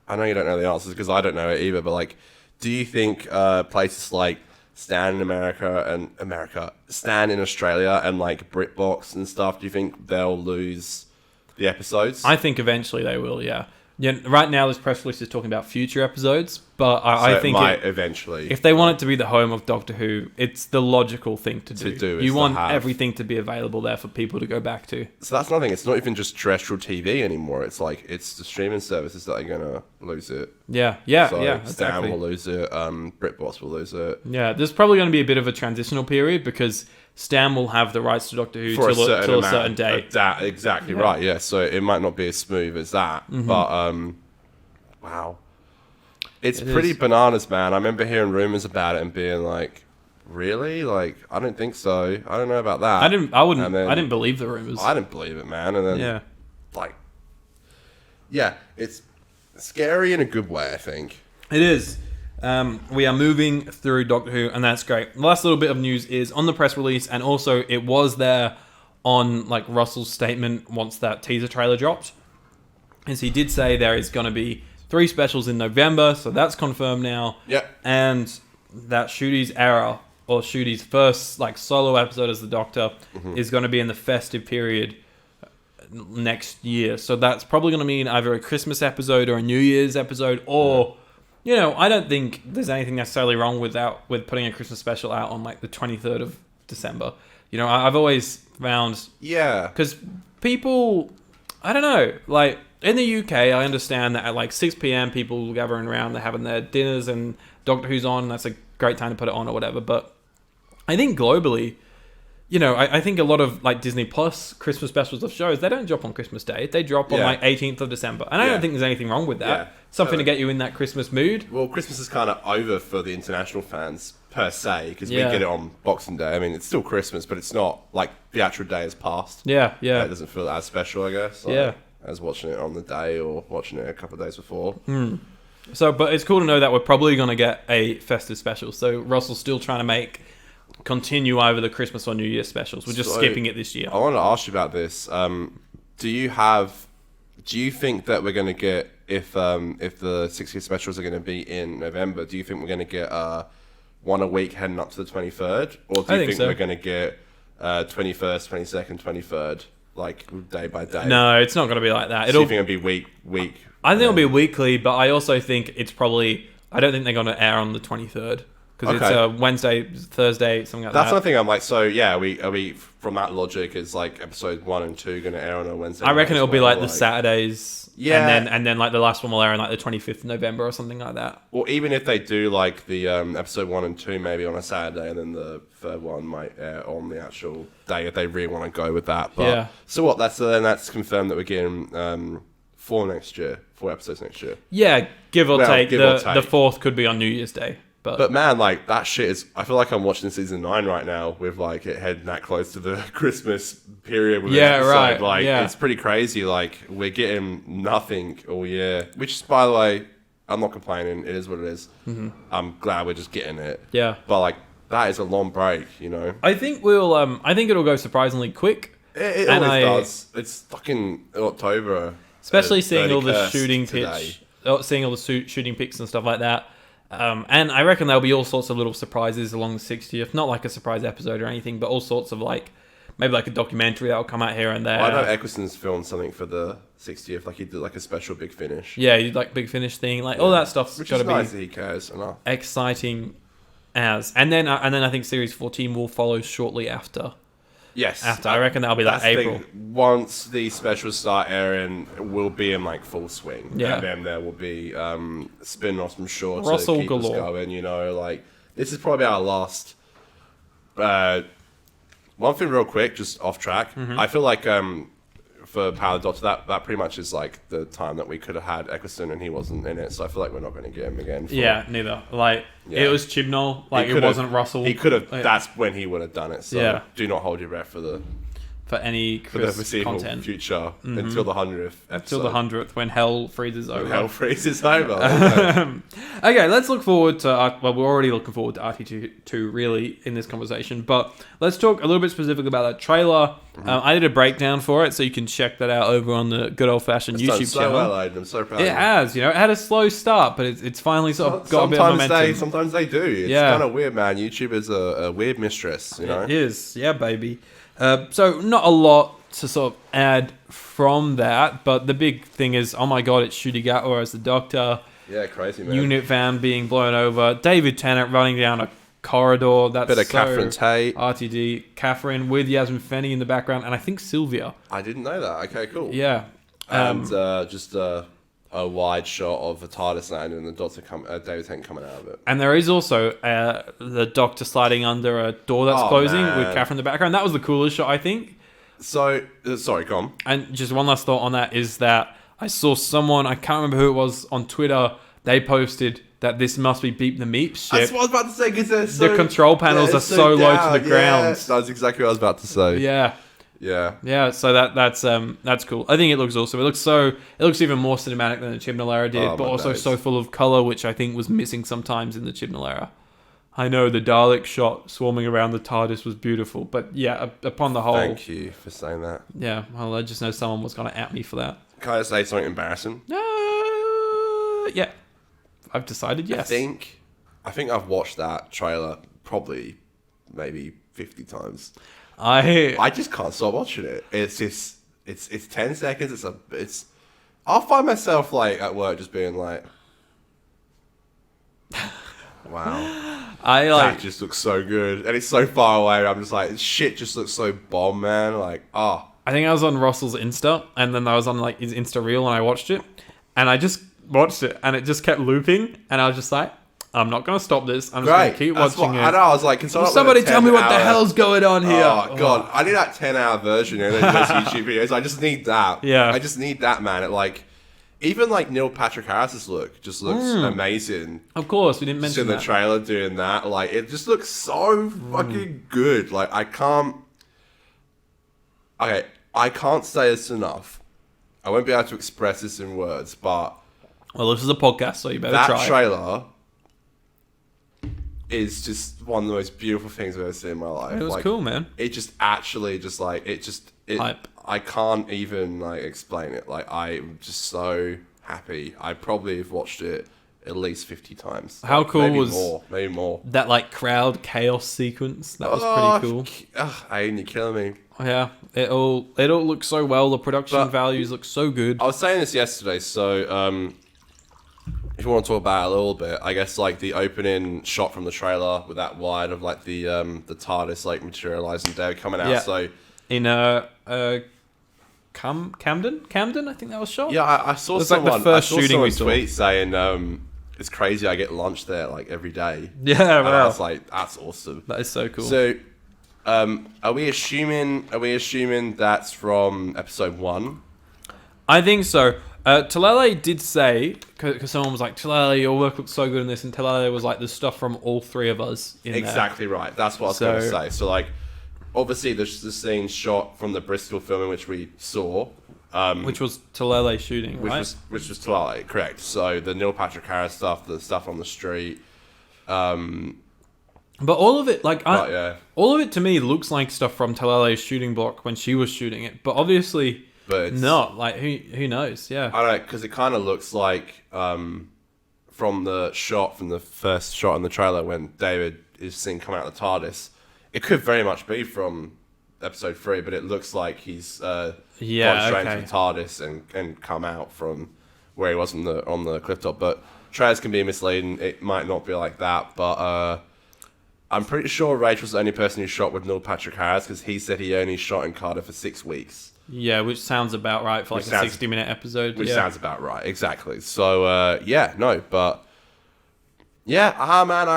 I know you don't know the answers because I don't know it either, but like, do you think places like Stan in Australia and like BritBox and stuff, do you think they'll lose the episodes? I think eventually they will, yeah. Yeah, right now this press release is talking about future episodes, but I So think it might eventually. if they want it to be the home of Doctor Who, it's the logical thing to do. is You to want have. everything to be available there for people to go back to. So that's nothing. It's not even just terrestrial TV anymore. It's like it's the streaming services that are gonna lose it. Yeah, So yeah, Stan exactly. will lose it. BritBox will lose it. Yeah, there's probably going to be a bit of a transitional period because Stan will have the rights to Doctor Who For till a amount certain day. Exactly right. Yeah. So it might not be as smooth as that, Mm-hmm. but wow, it's It pretty is. bananas, man. I remember hearing rumors about it and being like, really? Like, I don't think so. I don't know about that. I And then- didn't believe the rumors. I didn't believe it, man. And then Yeah. like, yeah, it's scary in a good way, I think. It is. We are moving through Doctor Who, and that's great. The last little bit of news is on the press release, and also it was there on like Russell's statement once that teaser trailer dropped. Is he did say there is going to be 3 specials in November, so that's confirmed now. Yep. And that Shooty's era, or Shooty's first like solo episode as the Doctor, is going to be in the festive period next year. So that's probably going to mean either a Christmas episode or a New Year's episode, or I don't think there's anything necessarily wrong with putting a Christmas special out on like the 23rd of December. I've always found, Yeah. because people, I don't know, like in the UK, I understand that at like 6 p.m. people gathering around, they're having their dinners and Doctor Who's on, that's a great time to put it on or whatever. But I think globally, I think a lot of like Disney Plus Christmas specials of shows, they don't drop on Christmas Day. They drop on like 18th of December. And I don't think there's anything wrong with that. Yeah. Something to get you in that Christmas mood. Well, Christmas is kind of over for the international fans per se because we Yeah. get it on Boxing Day. I mean, it's still Christmas, but it's not like the actual day has passed. Yeah, yeah. It doesn't feel as special, I guess. Yeah. As watching it on the day or watching it a couple of days before. So, but it's cool to know that we're probably going to get a festive special. So Russell's still trying to continue over the Christmas or New Year specials. We're just So, skipping it this year. I want to ask you about this. Do you think that we're going to get, if the 60th specials are going to be in November, do you think we're going to get one a week heading up to the 23rd? Or do you think so. we're going to get 21st, 22nd, 23rd, like day by day? No, it's not going to be like that. Do you think it'll be week? I think it'll be weekly, but I also think it's probably, I don't think they're going to air on the 23rd. Because it's a Wednesday, Thursday, something like that. That's one thing I'm like, so yeah, are we from that logic, is like episode 1 and 2 going to air on a Wednesday? I reckon night it'll as be well, like the Saturdays. Yeah. And then like the last one will air on like the 25th of November or something like that. Or even if they do like the episode 1 and 2 maybe on a Saturday, and then the third one might air on the actual day if they really want to go with that. But, Yeah. So what? That's confirmed that we're getting 4 episodes next year. Yeah, give or take. give or The take. 4th could be on New Year's Day. But man, like that shit is. I feel like I'm watching season 9 right now with like it heading that close to the Christmas period. With Yeah, the episode. right, Like yeah. it's pretty crazy. Like we're getting nothing all year, which by the way, I'm not complaining. It is what it is. Mm-hmm. I'm glad we're just getting it. Yeah. But like that is a long break, I think I think it'll go surprisingly quick. It always does. It's fucking October. Especially seeing all the 31st shooting today. seeing all the shooting pics and stuff like that. And I reckon there'll be all sorts of little surprises along the 60th. Not like a surprise episode or anything, but all sorts of like, maybe like a documentary that'll come out here and there. Well, I know Eccleston's filmed something for the 60th, like he did like a special Big Finish. Yeah, you'd like Big Finish thing, like all that stuff's Which got to is be nice that he cares enough. exciting as. And then I think Series 14 will follow shortly after. Yes. After I reckon that'll be like That's the April. thing. Once the specials start airing, we'll be in like full swing. Yeah. And then there will be spin-offs, I'm sure, to Russell keep galore. us going. You know, like this is probably our last. One thing, real quick, just off track. Mm-hmm. I feel like for Power of the Doctor, that pretty much is like the time that we could have had Eccleston and he wasn't in it. So I feel like we're not going to get him again. Yeah, neither. Like it was Chibnall. Like it wasn't Russell. He could have. That's when he would have done it. So do not hold your breath for any for the foreseeable content future until the 100th episode. Until the 100th, when hell freezes over. Hell freezes over. Okay, let's look forward to... well, we're already looking forward to RT2 really in this conversation, but let's talk a little bit specific about that trailer. I did a breakdown for it, so you can check that out over on the good old-fashioned YouTube done so channel. well, Aiden. I'm so proud It of you. has, you know, it had a slow start, but it's finally sort of got a bit of momentum. Sometimes they do. It's kind of weird, man. YouTube is a weird mistress, you know? It is, yeah, baby. So not a lot to sort of add from that, but the big thing is, oh my god, it's Ncuti Gatwa as the Doctor. Yeah, crazy, man. Unit van being blown over. David Tennant running down a corridor. That's bit of so Catherine Tate. RTD. Catherine with Yasmin Fenny in the background, and I think Sylvia. I didn't know that. Okay, cool. Yeah. And just a wide shot of the TARDIS landing and the Doctor David Tennant coming out of it. And there is also the Doctor sliding under a door that's closing with Catherine in the background. That was the coolest shot, I think. So, sorry, go on. And just one last thought on that is that I saw someone, I can't remember who it was, on Twitter, they posted that this must be Beep the Meep ship. That's what I was about to say, because the control panels are so low to the ground. That's exactly what I was about to say. Yeah. Yeah. So that's cool. I think it looks awesome. It looks even more cinematic than the Chibnall era did, but also so full of color, which I think was missing sometimes in the Chibnall era. I know the Dalek shot swarming around the TARDIS was beautiful, but yeah, upon the whole... Thank you for saying that. Yeah, well, I just know someone was going to at me for that. Can I say something embarrassing? Yeah. I've decided yes. I think I've watched that trailer probably maybe 50 times. I just can't stop watching it. It's just... It's 10 seconds. I'll find myself like at work just being like... Wow. That just looks so good. And it's so far away. I'm just like, shit just looks so bomb, man. Like, I think I was on Russell's Insta, and then I was on like his Insta reel, and I watched it. And I just watched it, and it just kept looping. And I was just like, I'm not going to stop this. I'm just going to keep watching it. I know. I was like, can somebody tell me what the hell's going on here? Oh, God. I need that 10-hour version of those YouTube videos. I just need that. Yeah. I just need that, man. Even like Neil Patrick Harris's look just looks amazing. Of course, we didn't mention that. In the trailer doing that, like it just looks so fucking good. Like I can't say this enough. I won't be able to express this in words, but this is a podcast, so you better try. That trailer is just one of the most beautiful things I've ever seen in my life. It was cool, man. It just actually just like hype. I can't even like explain it. Like I'm just so happy. I probably have watched it at least 50 times. How cool maybe more. That like crowd chaos sequence? That was pretty cool. Aiden, you're killing me. Yeah, it all looks so well. The production values look so good. I was saying this yesterday, so if you want to talk about it a little bit, I guess like the opening shot from the trailer with that wide of like the TARDIS like materializing there coming out. Yeah. So in Camden, I think that was shot. Yeah, I saw someone. Like the first shooting we saw. Tweet saying it's crazy. I get lunch there like every day. Yeah, wow. I was like, that's awesome. That is so cool. So, are we assuming that's from episode 1? I think so. Talele did say, because someone was like, Talele, your work looks so good in this, and Talele was like, there's stuff from all three of us in exactly there. Right. That's what I was going to say. So like, obviously there's the scene shot from the Bristol filming which we saw. Which was Talele shooting, right? Which was Talele, correct. So the Neil Patrick Harris stuff, the stuff on the street. But all of it, all of it to me looks like stuff from Talele's shooting block when she was shooting it. But obviously, it's not. Like, who knows? Yeah. I don't know, because it kind of looks like from the first shot in the trailer when David is seen coming out of the TARDIS, it could very much be from episode 3, but it looks like he's gone straight into the TARDIS and come out from where he was on the cliff top. But trailers can be misleading. It might not be like that, but I'm pretty sure Rachel's the only person who shot with Neil Patrick Harris because he said he only shot in Carter for 6 weeks. Yeah, which sounds about right for like a 60-minute episode. Which sounds about right, exactly. So, yeah, no, but... Yeah, man,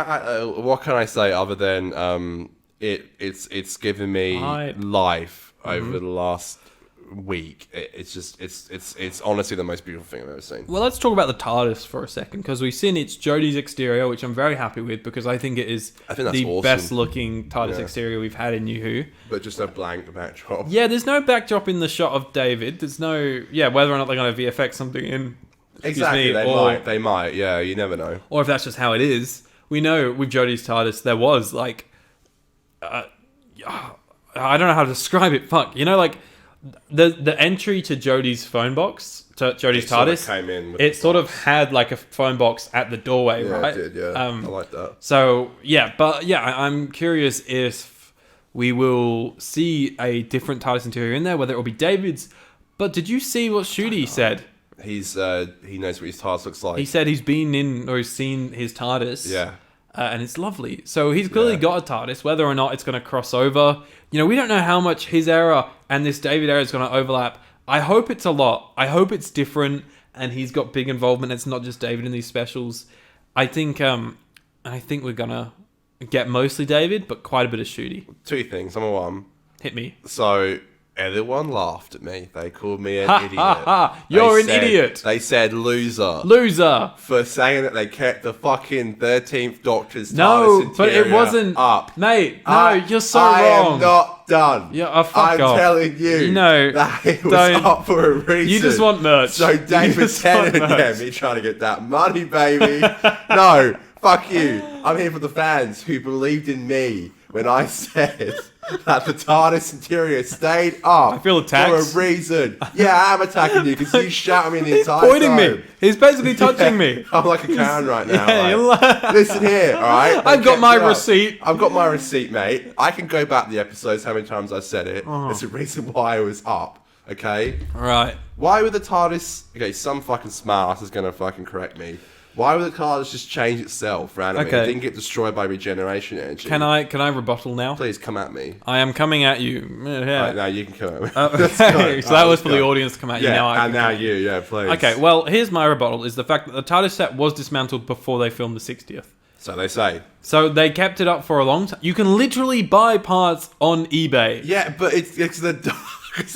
what can I say other than it's given me life over the last week. It's honestly the most beautiful thing I've ever seen. Well, let's talk about the TARDIS for a second, because we've seen it's Jodie's exterior, which I'm very happy with, because I think it is the awesome. Best looking TARDIS exterior we've had in New Who. But just a blank backdrop. Yeah, there's no backdrop in the shot of David. There's no... Yeah, whether or not they're going to VFX something in... Exactly, they might, yeah, you never know. Or if that's just how it is. We know with Jodie's TARDIS, there was, like... I don't know how to describe it, fuck. You know, like... The entry to Jodie's phone box, to Jodie's TARDIS, it sort of had like a phone box at the doorway, right? Yeah, it did, yeah. I like that. So, yeah, but yeah, I'm curious if we will see a different TARDIS interior in there, whether it will be David's. But did you see what Shooty said? He knows what his TARDIS looks like. He said he's been in or he's seen his TARDIS. Yeah. And it's lovely. So he's clearly got a TARDIS. Whether or not it's going to cross over, you know, we don't know how much his era and this David era is going to overlap. I hope it's a lot. I hope it's different, and he's got big involvement. It's not just David in these specials. I think we're gonna get mostly David, but quite a bit of Shooty. 2 things. Number 1, hit me. So everyone laughed at me. They called me an idiot. You're an idiot. They said loser. Loser. For saying that they kept the fucking 13th Doctor's TARDIS No, but it wasn't up. Mate, no, you're so wrong. I am not done. Yeah, fuck I'm off. telling you, that it was up for a reason. You just want merch. So David Tennant, me trying to get that money, baby. No, fuck you. I'm here for the fans who believed in me when I said that the TARDIS interior stayed up. I feel attacked. For a reason. Yeah, I'm attacking you because you shout at me the entire pointing time. me. He's basically touching me. I'm like a Karen right now. Like, listen here, all right? I've got my receipt. I've got my receipt, mate. I can go back the episodes how many times I said it. There's a reason why I was up, okay? All right. Why would the TARDIS... Okay, some fucking smart ass is going to fucking correct me. Why would the TARDIS just change itself randomly? Okay. It didn't get destroyed by regeneration energy. Can I rebuttal now? Please come at me. I am coming at you. Yeah. Right, now you can come at me. Okay, so that was for the audience to come at you. Now you, please. Okay, well, here's my rebuttal, is the fact that the TARDIS set was dismantled before they filmed the 60th. So they say. So they kept it up for a long time. You can literally buy parts on eBay. Yeah, but it's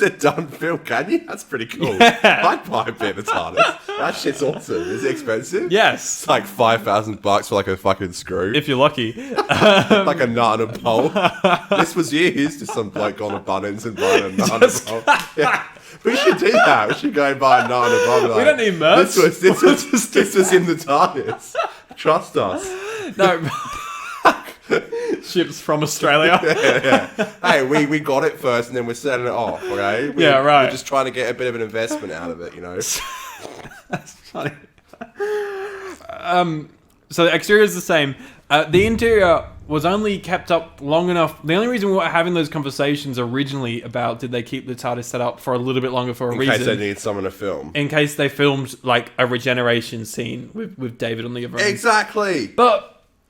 a done film, can you? That's pretty cool. Yeah. I'd buy a bit of the TARDIS. That shit's awesome. Is it expensive? Yes. It's like $5,000 for like a fucking screw. If you're lucky. Like a nut and a pole. This was used. Just some bloke gone to Bunnings and buying a nut and a pole. Yeah. We should do that. We should go and buy a nut and a pole. Like, we don't need merch. This was in the TARDIS. Trust us. No. Ships from Australia. Yeah. Hey, we got it first and then we're selling it off, okay? Yeah, right. We're just trying to get a bit of an investment out of it, you know? That's funny. So the exterior is the same. The interior was only kept up long enough. The only reason we were having those conversations originally about did they keep the TARDIS set up for a little bit longer for a reason. In case they need someone to film. In case they filmed like a regeneration scene with David on the other end. Exactly.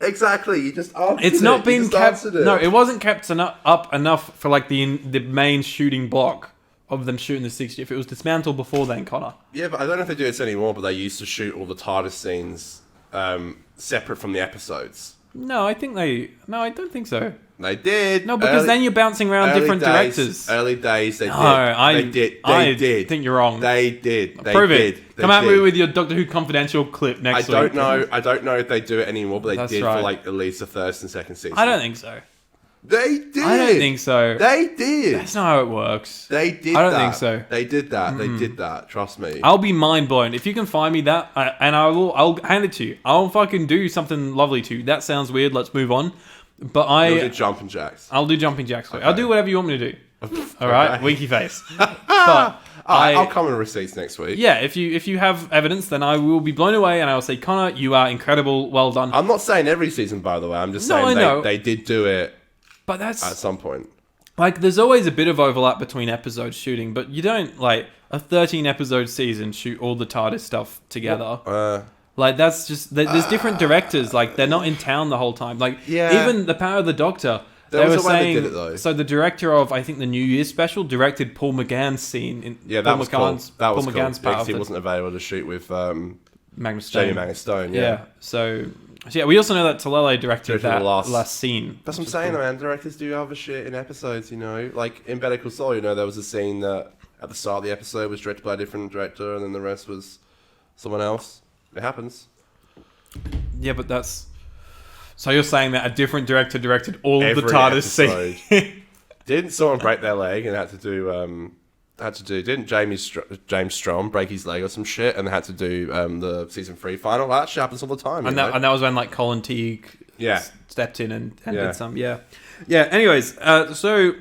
Exactly, you just answered it's not been kept. It. No, it wasn't kept up enough for like the main shooting block of them shooting the 60th. If it was dismantled before then, Connor. Yeah, but I don't know if they do this anymore. But they used to shoot all the TARDIS scenes separate from the episodes. No, I don't think so. They did. No, because then you're bouncing around different directors. Early days, they did. I did. think you're wrong. They did. Prove it. Come at me with your Doctor Who Confidential clip next week. I don't know if they do it anymore, but they did for like at least the first and second season. I don't think so. They did. I don't think so. They did. That's not how it works. They did. I don't think so. They did that. They did that. Trust me. I'll be mind blown if you can find me that, and I'll hand it to you. I'll fucking do something lovely to you. That sounds weird. Let's move on. But You'll do jumping jacks. I'll do jumping jacks for you. I'll do whatever you want me to do. All right, winky face. But I'll come with receipts next week. Yeah, if you have evidence, then I will be blown away, and I will say, Connor, you are incredible. Well done. I'm not saying every season, by the way. I'm just saying they did do it. But that's at some point. Like, there's always a bit of overlap between episodes shooting, but you don't like a 13 episode season shoot all the TARDIS stuff together. Like, that's just... There's different directors. Like, they're not in town the whole time. Like, even The Power of the Doctor... They were saying, did it, though. So the director of, I think, the New Year's special directed Paul McGann's scene in that was cool. That was McGann's cool. Because he wasn't available to shoot with Magnus Stone. Jamie Magnus Stone, yeah. So we also know that Talele directed that last scene. That's what I'm saying, man. Directors do other shit in episodes, you know. Like, in Better Call Saul, you know, there was a scene that at the start of the episode was directed by a different director, and then the rest was someone else. It happens. Yeah, but that's... So you're saying that a different director directed all of the TARDIS scene? Didn't someone break their leg and had to do... Didn't James Strong break his leg or some shit and had to do the season 3 final? That shit happens all the time. And that was when like Colin Teague stepped in and did some. Yeah. Anyways, so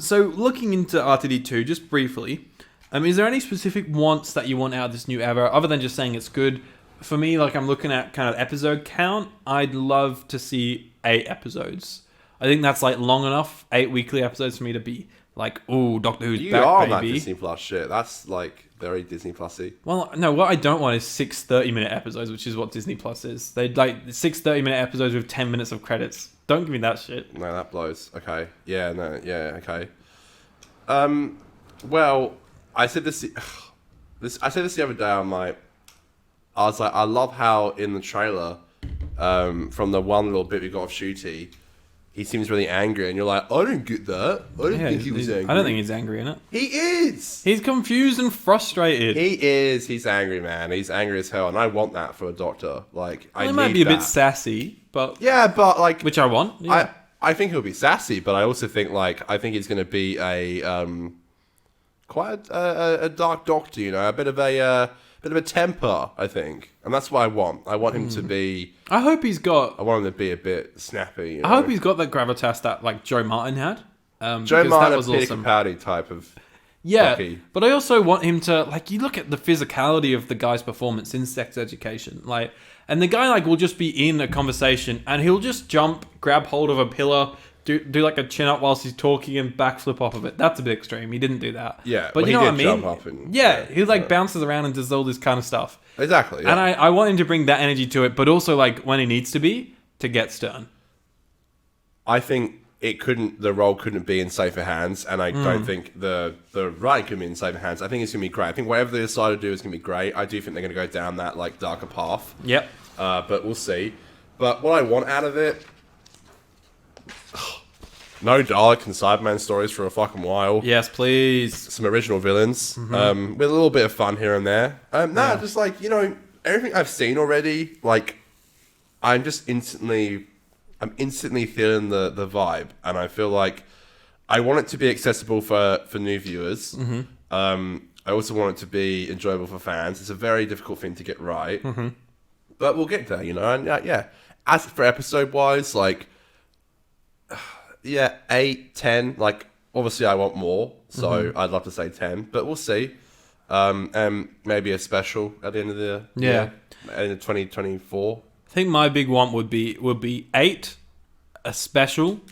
looking into RTD2 just briefly, is there any specific wants that you want out of this new era other than just saying it's good? For me, like, I'm looking at kind of episode count. I'd love to see 8 episodes. I think that's like long enough, 8 weekly episodes for me to be like, ooh, Doctor Who's back, baby. You are on that Disney Plus shit. That's like very Disney Plus-y. Well, no, what I don't want is 6 30-minute episodes, which is what Disney Plus is. They'd like 6 30-minute episodes with 10 minutes of credits. Don't give me that shit. No, that blows. Okay. Yeah, no, yeah, okay. Well, I said this the other day on I was like, I love how in the trailer, from the one little bit we got of Shooty, he seems really angry, and you're like, I don't get that. I don't think he was angry. I don't think he's angry in it. He is! He's confused and frustrated. He is. He's angry, man. He's angry as hell, and I want that for a Doctor. Like, I need that. He might be a bit sassy, but... Yeah, but like... Which I want. Yeah. I think he'll be sassy, but I also think, like, I think he's going to be quite a dark Doctor, you know? A bit of a temper, I think. And that's what I want. I want him to be... I hope he's got... I want him to be a bit snappy, you know? I hope he's got that gravitas that, like, Joe Martin had. Joe Martin, was Peter Capaldi type of... Yeah, hockey. But I also want him to... Like, you look at the physicality of the guy's performance in Sex Education. Like, and the guy, like, will just be in a conversation and he'll just jump, grab hold of a pillar... Do like a chin up whilst he's talking and backflip off of it. That's a bit extreme. He didn't do that. Yeah, but you know what I mean? Jump up and, he like bounces around and does all this kind of stuff. Exactly. Yeah. And I want him to bring that energy to it, but also like when he needs to get stern. I think the role couldn't be in safer hands, and I don't think the writing could be in safer hands. I think it's gonna be great. I think whatever they decide to do is gonna be great. I do think they're gonna go down that like darker path. Yep. But we'll see. But what I want out of it. No Dalek and Cyberman stories for a fucking while. Yes, please. Some original villains. With a little bit of fun here and there. Just like, you know, everything I've seen already, like, I'm instantly feeling the vibe. And I feel like I want it to be accessible for new viewers. I also want it to be enjoyable for fans. It's a very difficult thing to get right. But we'll get there, you know. And yeah, as for episode-wise, like... Yeah, 8, 10. Like, obviously, I want more, so I'd love to say 10, but we'll see. And maybe a special at the end of the year, end of 2024. I think my big one would be 8, a special,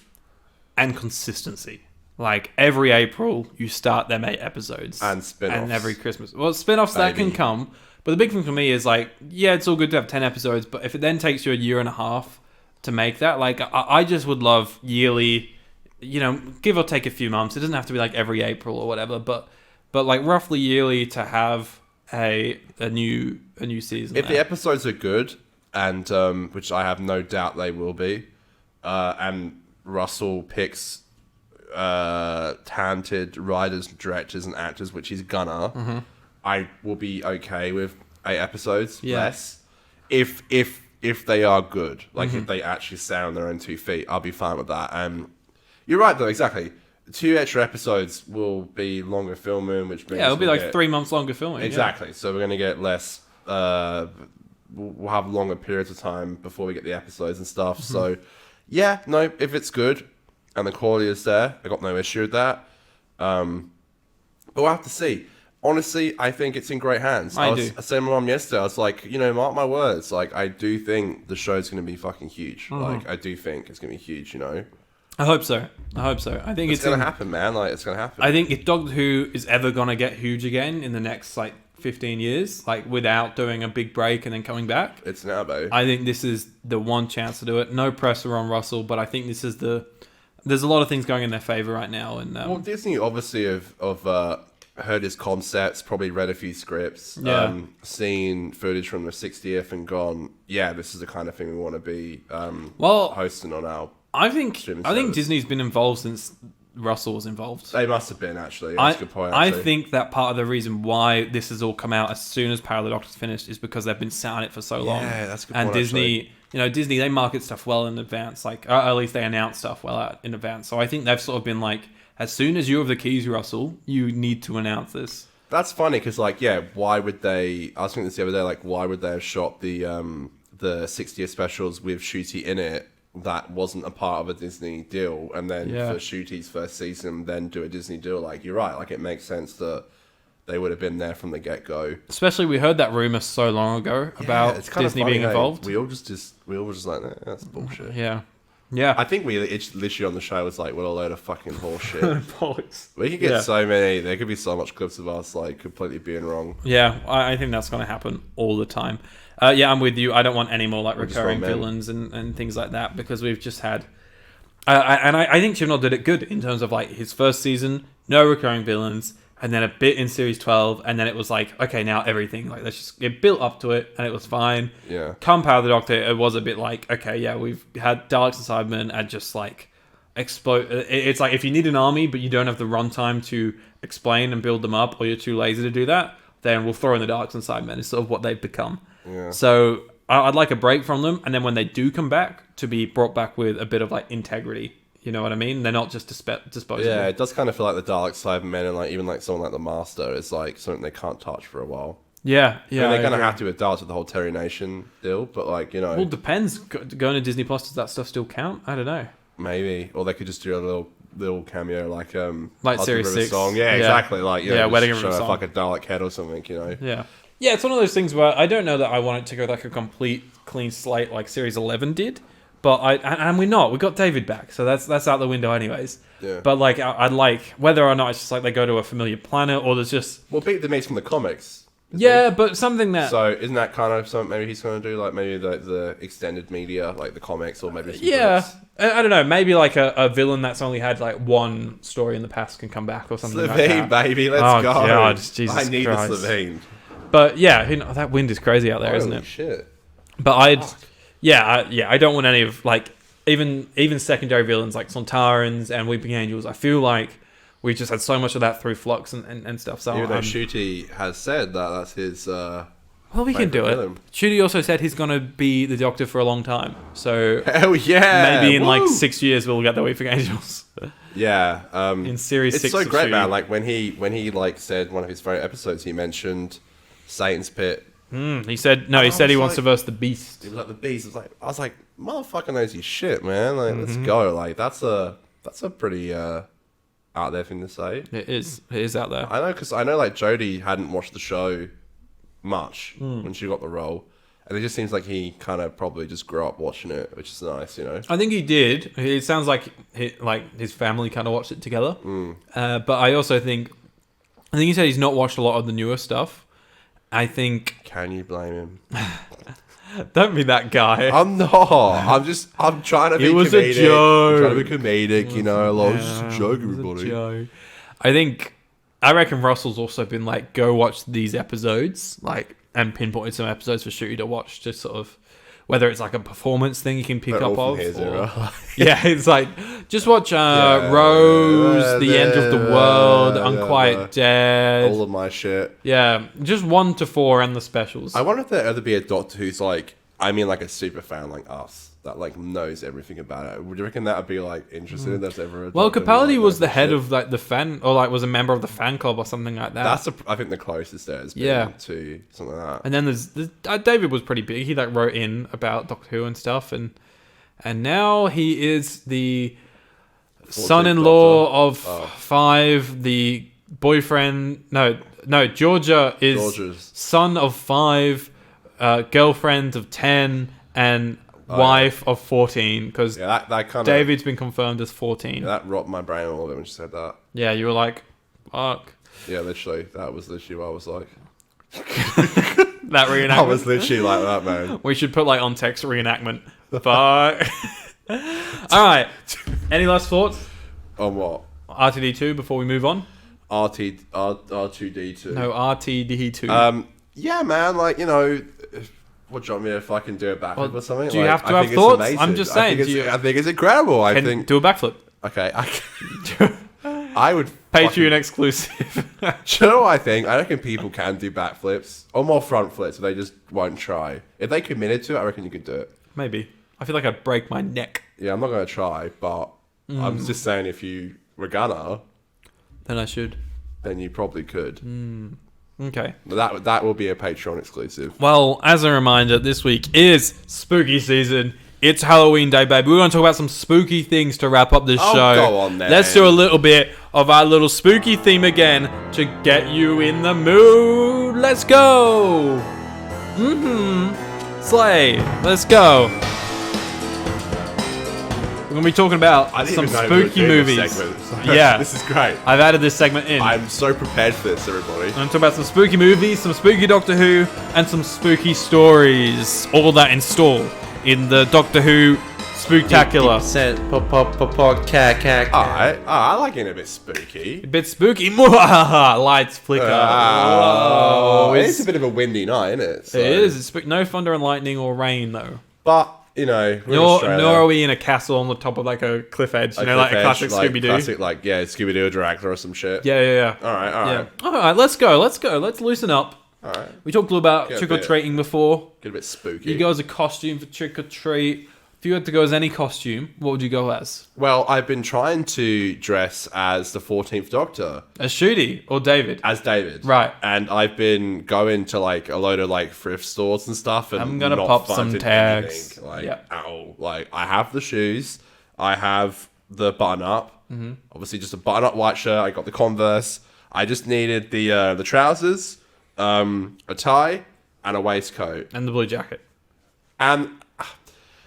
and consistency. Like every April, you start them 8 episodes, and spin-offs, and every Christmas. Well, spin-offs that can come, but the big thing for me is like, yeah, it's all good to have 10 episodes, but if it then takes you a year and a half to make that, like I just would love yearly, you know, give or take a few months. It doesn't have to be like every April or whatever, but like roughly yearly to have a new season. If the episodes are good, and which I have no doubt they will be, and Russell picks talented writers, directors, and actors, which he's gonna, I will be okay with 8 episodes less. If they are good, like if they actually stand on their own 2 feet, I'll be fine with that. You're right though, exactly. 2 extra episodes will be longer filming, which means it'll be like 3 months longer filming. Exactly. So we're gonna get less. We'll have longer periods of time before we get the episodes and stuff. So yeah, no, if it's good and the quality is there, I got no issue with that. But we'll have to see. Honestly, I think it's in great hands. I said to my mom yesterday, I was like, you know, mark my words. Like, I do think the show's going to be fucking huge. Like, I do think it's going to be huge, you know? I hope so. I think it's going to happen, man. Like, it's going to happen. I think if Doctor Who is ever going to get huge again in the next, like, 15 years, like without doing a big break and then coming back. It's now, baby. I think this is the one chance to do it. No pressure on Russell, but I think this is there's a lot of things going in their favor right now. And well, Disney obviously have heard his concepts, probably read a few scripts, seen footage from the 60th and gone, yeah, this is the kind of thing we want to be hosting on our. I think Disney's been involved since Russell was involved. They must have been, actually. That's a good point. Actually. I think that part of the reason why this has all come out as soon as Power of the Doctor's finished is because they've been sat on it for so long. Yeah, that's a good point. And Disney, actually. Disney, they market stuff well in advance. Like, or at least they announce stuff well out in advance. So I think they've sort of been like, as soon as you have the keys, Russell, you need to announce this. That's funny because, why would they? I was thinking this the other day. Why would they have shot the 60th specials with Shooty in it? That wasn't a part of a Disney deal, and then for Shooty's first season, then do a Disney deal. You're right. It makes sense that they would have been there from the get go. Especially, we heard that rumor so long ago about Disney being involved. We all just like, that's bullshit. Yeah. I think it's literally on the show was like, what a load of fucking horseshit. We could get so many. There could be so much clips of us completely being wrong. Yeah, I think that's going to happen all the time. I'm with you. I don't want any more recurring villains and things like that because we've just had. I think Chibnall did it good in terms of his first season, no recurring villains, and then a bit in series 12, and then it was okay, now everything. It built up to it, and it was fine. Yeah. Come Power of the Doctor, it was a bit okay, yeah, we've had Daleks and Cybermen and just explode. It's if you need an army, but you don't have the runtime to explain and build them up, or you're too lazy to do that, then we'll throw in the Daleks and Cybermen. It's sort of what they've become. Yeah. So I'd like a break from them, and then when they do come back, to be brought back with a bit of integrity. You know what I mean? They're not just disposable. Yeah, it does kind of feel like the Dalek Cybermen and even someone like the Master is something they can't touch for a while. Yeah. They're going to have to adapt to the whole Terry Nation deal, but Well, it depends. Going to Disney Plus, does that stuff still count? I don't know. Maybe, or they could just do a little cameo like Series 6 song. Yeah, exactly. Wedding River show song. Like a Dalek head or something. Yeah. Yeah, it's one of those things where I don't know that I want it to go a complete clean slate like Series 11 did. But we're not. We got David back, so that's out the window anyways. Yeah. But I'd like whether or not it's just they go to a familiar planet or there's just Pete the Mate's from the comics. But something that so isn't that kind of something maybe he's going to do maybe the extended media the comics or maybe some books. I don't know, maybe a villain that's only had one story in the past can come back or something Slovene, like that. Baby, let's go. God, Jesus I need Christ. a Slovene. But yeah, that wind is crazy out there, isn't it? Shit. But I don't want any of even secondary villains like Sontarans and Weeping Angels. I feel like we just had so much of that through Flux and stuff. So even though Shooty has said that's his. We can do it. Shooty also said he's going to be the Doctor for a long time. So hell yeah, maybe in 6 years we'll get the Weeping Angels. Yeah, in series 6. It's so great, man. When he said one of his favorite episodes, he mentioned Satan's Pit. He said no. He said he wants to verse the Beast. He was like the Beast. I was like, motherfucker knows his shit, man. Let's go. That's a pretty out there thing to say. It is out there. I know because I know Jodie hadn't watched the show much when she got the role, and it just seems like he kind of probably just grew up watching it, which is nice, I think he did. It sounds like his family kind of watched it together. But I also think he said he's not watched a lot of the newer stuff. I think. Can you blame him? Don't be that guy. I'm not. I'm trying to be comedic. It was a joke. I'm trying to be comedic, It's just a joke, everybody. I reckon Russell's also been go watch these episodes, and pinpointed some episodes for Shooty to watch, just sort of, whether it's a performance thing you can pick up of. It's just watch Rose, The End of the World, Unquiet Dead. All of my shit. Yeah, just 1 to 4 and the specials. I wonder if there'll ever be a Doctor who's a super fan like us, that knows everything about it. Would you reckon that would be interesting if there's ever a Doctor Capaldi was the head of the fan, or was a member of the fan club or something like that. That's I think the closest there has been to something like that. And then there's David was pretty big. He wrote in about Doctor Who and stuff, and now he is the son-in-law of 5, the boyfriend. No, Georgia is Georgia's son of 5, girlfriend of 10, and wife of 14, because that kind of David's been confirmed as 14. Yeah, that rocked my brain a little bit when she said that. Yeah, you were like, fuck. Yeah, literally, that was literally what I was like. That reenactment. I was literally like that, man. We should put like on text reenactment. But all right. Any last thoughts On what? RTD2 before we move on? R2D2. No, RTD2. Yeah, man. Like, you know, what do you want me if I can do a backflip or something? Do you like, have to I have think it's thoughts? amazing. I'm just saying. I think it's incredible. I Can think. do a backflip. Okay, I would. Patreon exclusive. Do you know what I think? I reckon people can do backflips or more front flips, but they just won't try. If they committed to it, I reckon you could do it. Maybe. I feel like I'd break my neck. Yeah, I'm not going to try, but I'm just saying if you were gonna, Then I should. then you probably could. Okay. But that will be a Patreon exclusive. Well, as a reminder, this week is spooky season. It's Halloween Day, baby. We're going to talk about some spooky things to wrap up this show. Go on then. Let's do a little bit of our little spooky theme again to get you in the mood. Let's go. Slay. Let's go. We're going to be talking about some spooky movies. Yeah. This is great. I've added this segment in. I'm so prepared for this, everybody. I'm talking about some spooky movies, some spooky Doctor Who, and some spooky stories. All that installed in the Doctor Who Spooktacular. Alright, I like it a bit spooky. A bit spooky. Lights flicker. It's a bit of a windy night, isn't it? So. It is. It's no thunder and lightning or rain, though. But, you know, Nor are we in a castle on the top of like a cliff edge. You know, like a classic Scooby-Doo. Classic, like, Scooby-Doo or Dracula or some shit. Yeah. Alright. Yeah. Alright, let's go. Let's loosen up. Alright. We talked a little about trick-or-treating before. Get a bit spooky. You go as a costume for trick-or-treat. If you had to go as any costume, what would you go as? Well, I've been trying to dress as the 14th Doctor. As Shooty or David? As David. Right. And I've been going to like a load of like thrift stores and stuff and I'm gonna not pop some finding tags. anything, like, Yeah. at all. Like, I have the shoes. I have the button-up. Obviously, just a button-up white shirt. I got the Converse. I just needed the trousers, a tie, and a waistcoat. And the blue jacket. And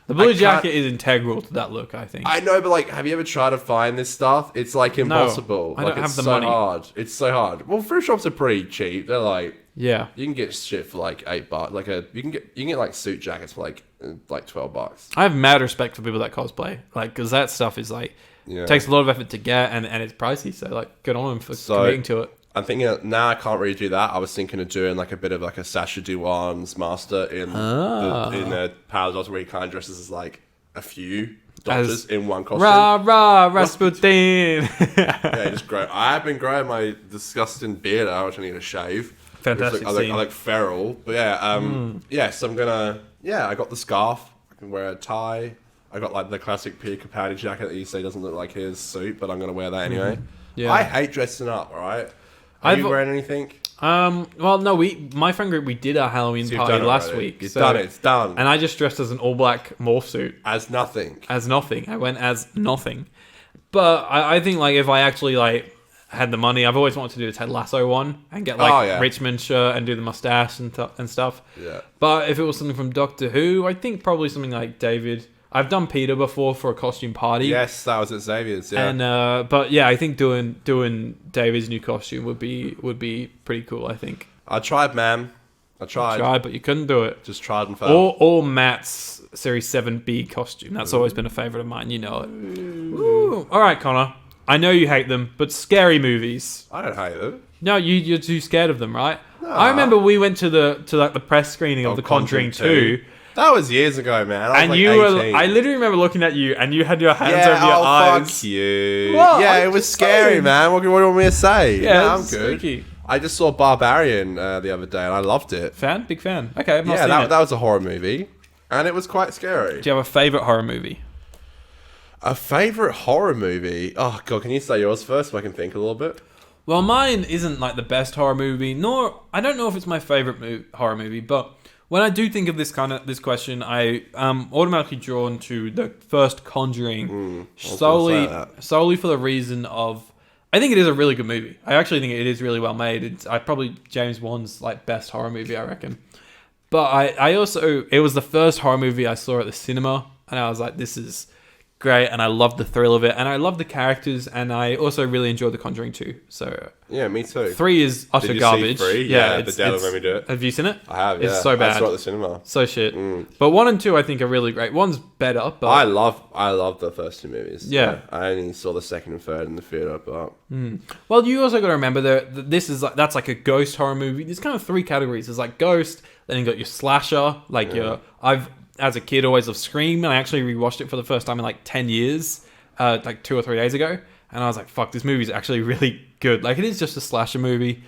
The blue jacket is integral to that look, I think. I know, but like, have you ever tried to find this stuff? It's like impossible. I like, don't it's have the so money. hard. It's so hard. Well, thrift shops are pretty cheap. They're like, Yeah. you can get shit for like $8. Like you can get like suit jackets for like $12. I have mad respect for people that cosplay. Like, because that stuff is like, takes a lot of effort to get and it's pricey. So, like, good on them for committing to it. I'm thinking, I can't really do that. I was thinking of doing like a bit of like a Sacha Dhawan's master in the Power Doctor where he kind of dresses as like a few doctors in one costume. Rah, Rasputin. Yeah, just grow. I have been growing my disgusting beard out, which I need to shave. Fantastic I like feral. But yeah, so I'm gonna, I got the scarf. I can wear a tie. I got like the classic Peter Capaldi jacket that you say doesn't look like his suit, but I'm gonna wear that anyway. Yeah. I hate dressing up, alright? Are you wearing anything? Well, no, my friend group, we did our Halloween party last week. You've done it, it's done. And I just dressed as an all-black morph suit. As nothing. As nothing. I went as nothing. But I think, like, if I actually, like, had the money, I've always wanted to do the Ted Lasso one and get, like, Richmond shirt and do the mustache and stuff. Yeah. But if it was something from Doctor Who, I think probably something like David. I've done Peter before for a costume party. Yes, that was at Xavier's, yeah. And but yeah, I think doing David's new costume would be pretty cool, I think. I tried, man. I tried, but you couldn't do it. Just tried and failed. Or Matt's Series 7B costume. That's always been a favourite of mine, you know it. Ooh. All right, Connor. I know you hate them, but scary movies. I don't hate them. No, you're too scared of them, right? Nah. I remember we went to the press screening of The Conjuring 2. That was years ago, man. I was like you 18. were. I literally remember looking at you, and you had your hands over your eyes. Fuck you. Well, yeah, I'm it was just scary, saying. man. What do you want me to say? Yeah, I'm good. spooky. I just saw Barbarian the other day, and I loved it. Big fan. Okay, I've not seen it. That was a horror movie, and it was quite scary. Do you have a favourite horror movie? A favourite horror movie? Oh god, can you say yours first so I can think a little bit? Well, mine isn't like the best horror movie, nor I don't know if it's my favourite horror movie, but when I do think of this question, I am automatically drawn to the first Conjuring, solely for the reason of I think it is a really good movie. I actually think it is really well made. It's probably James Wan's like best horror movie, I reckon. But I also it was the first horror movie I saw at the cinema, and I was like, this is great, and I love the thrill of it, and I love the characters, and I also really enjoyed The Conjuring 2. So yeah, me too. 3 is utter Did you garbage. See 3? Yeah, the dad made me do it. Have you seen it? I have. It's yeah. so bad. I saw it at the cinema. So shit. But 1 and 2 I think are really great. 1's better, but I love the first 2 movies. Yeah. I only saw the second and third in the theater, but well, you also got to remember that this is that's like a ghost horror movie. There's kind of 3 categories. There's like ghost, then you got your slasher, like I've as a kid always loved Scream, and I actually rewatched it for the first time in like 10 years, like 2 or 3 days ago, and I was like, fuck, this movie's actually really good. Like, it is just a slasher movie.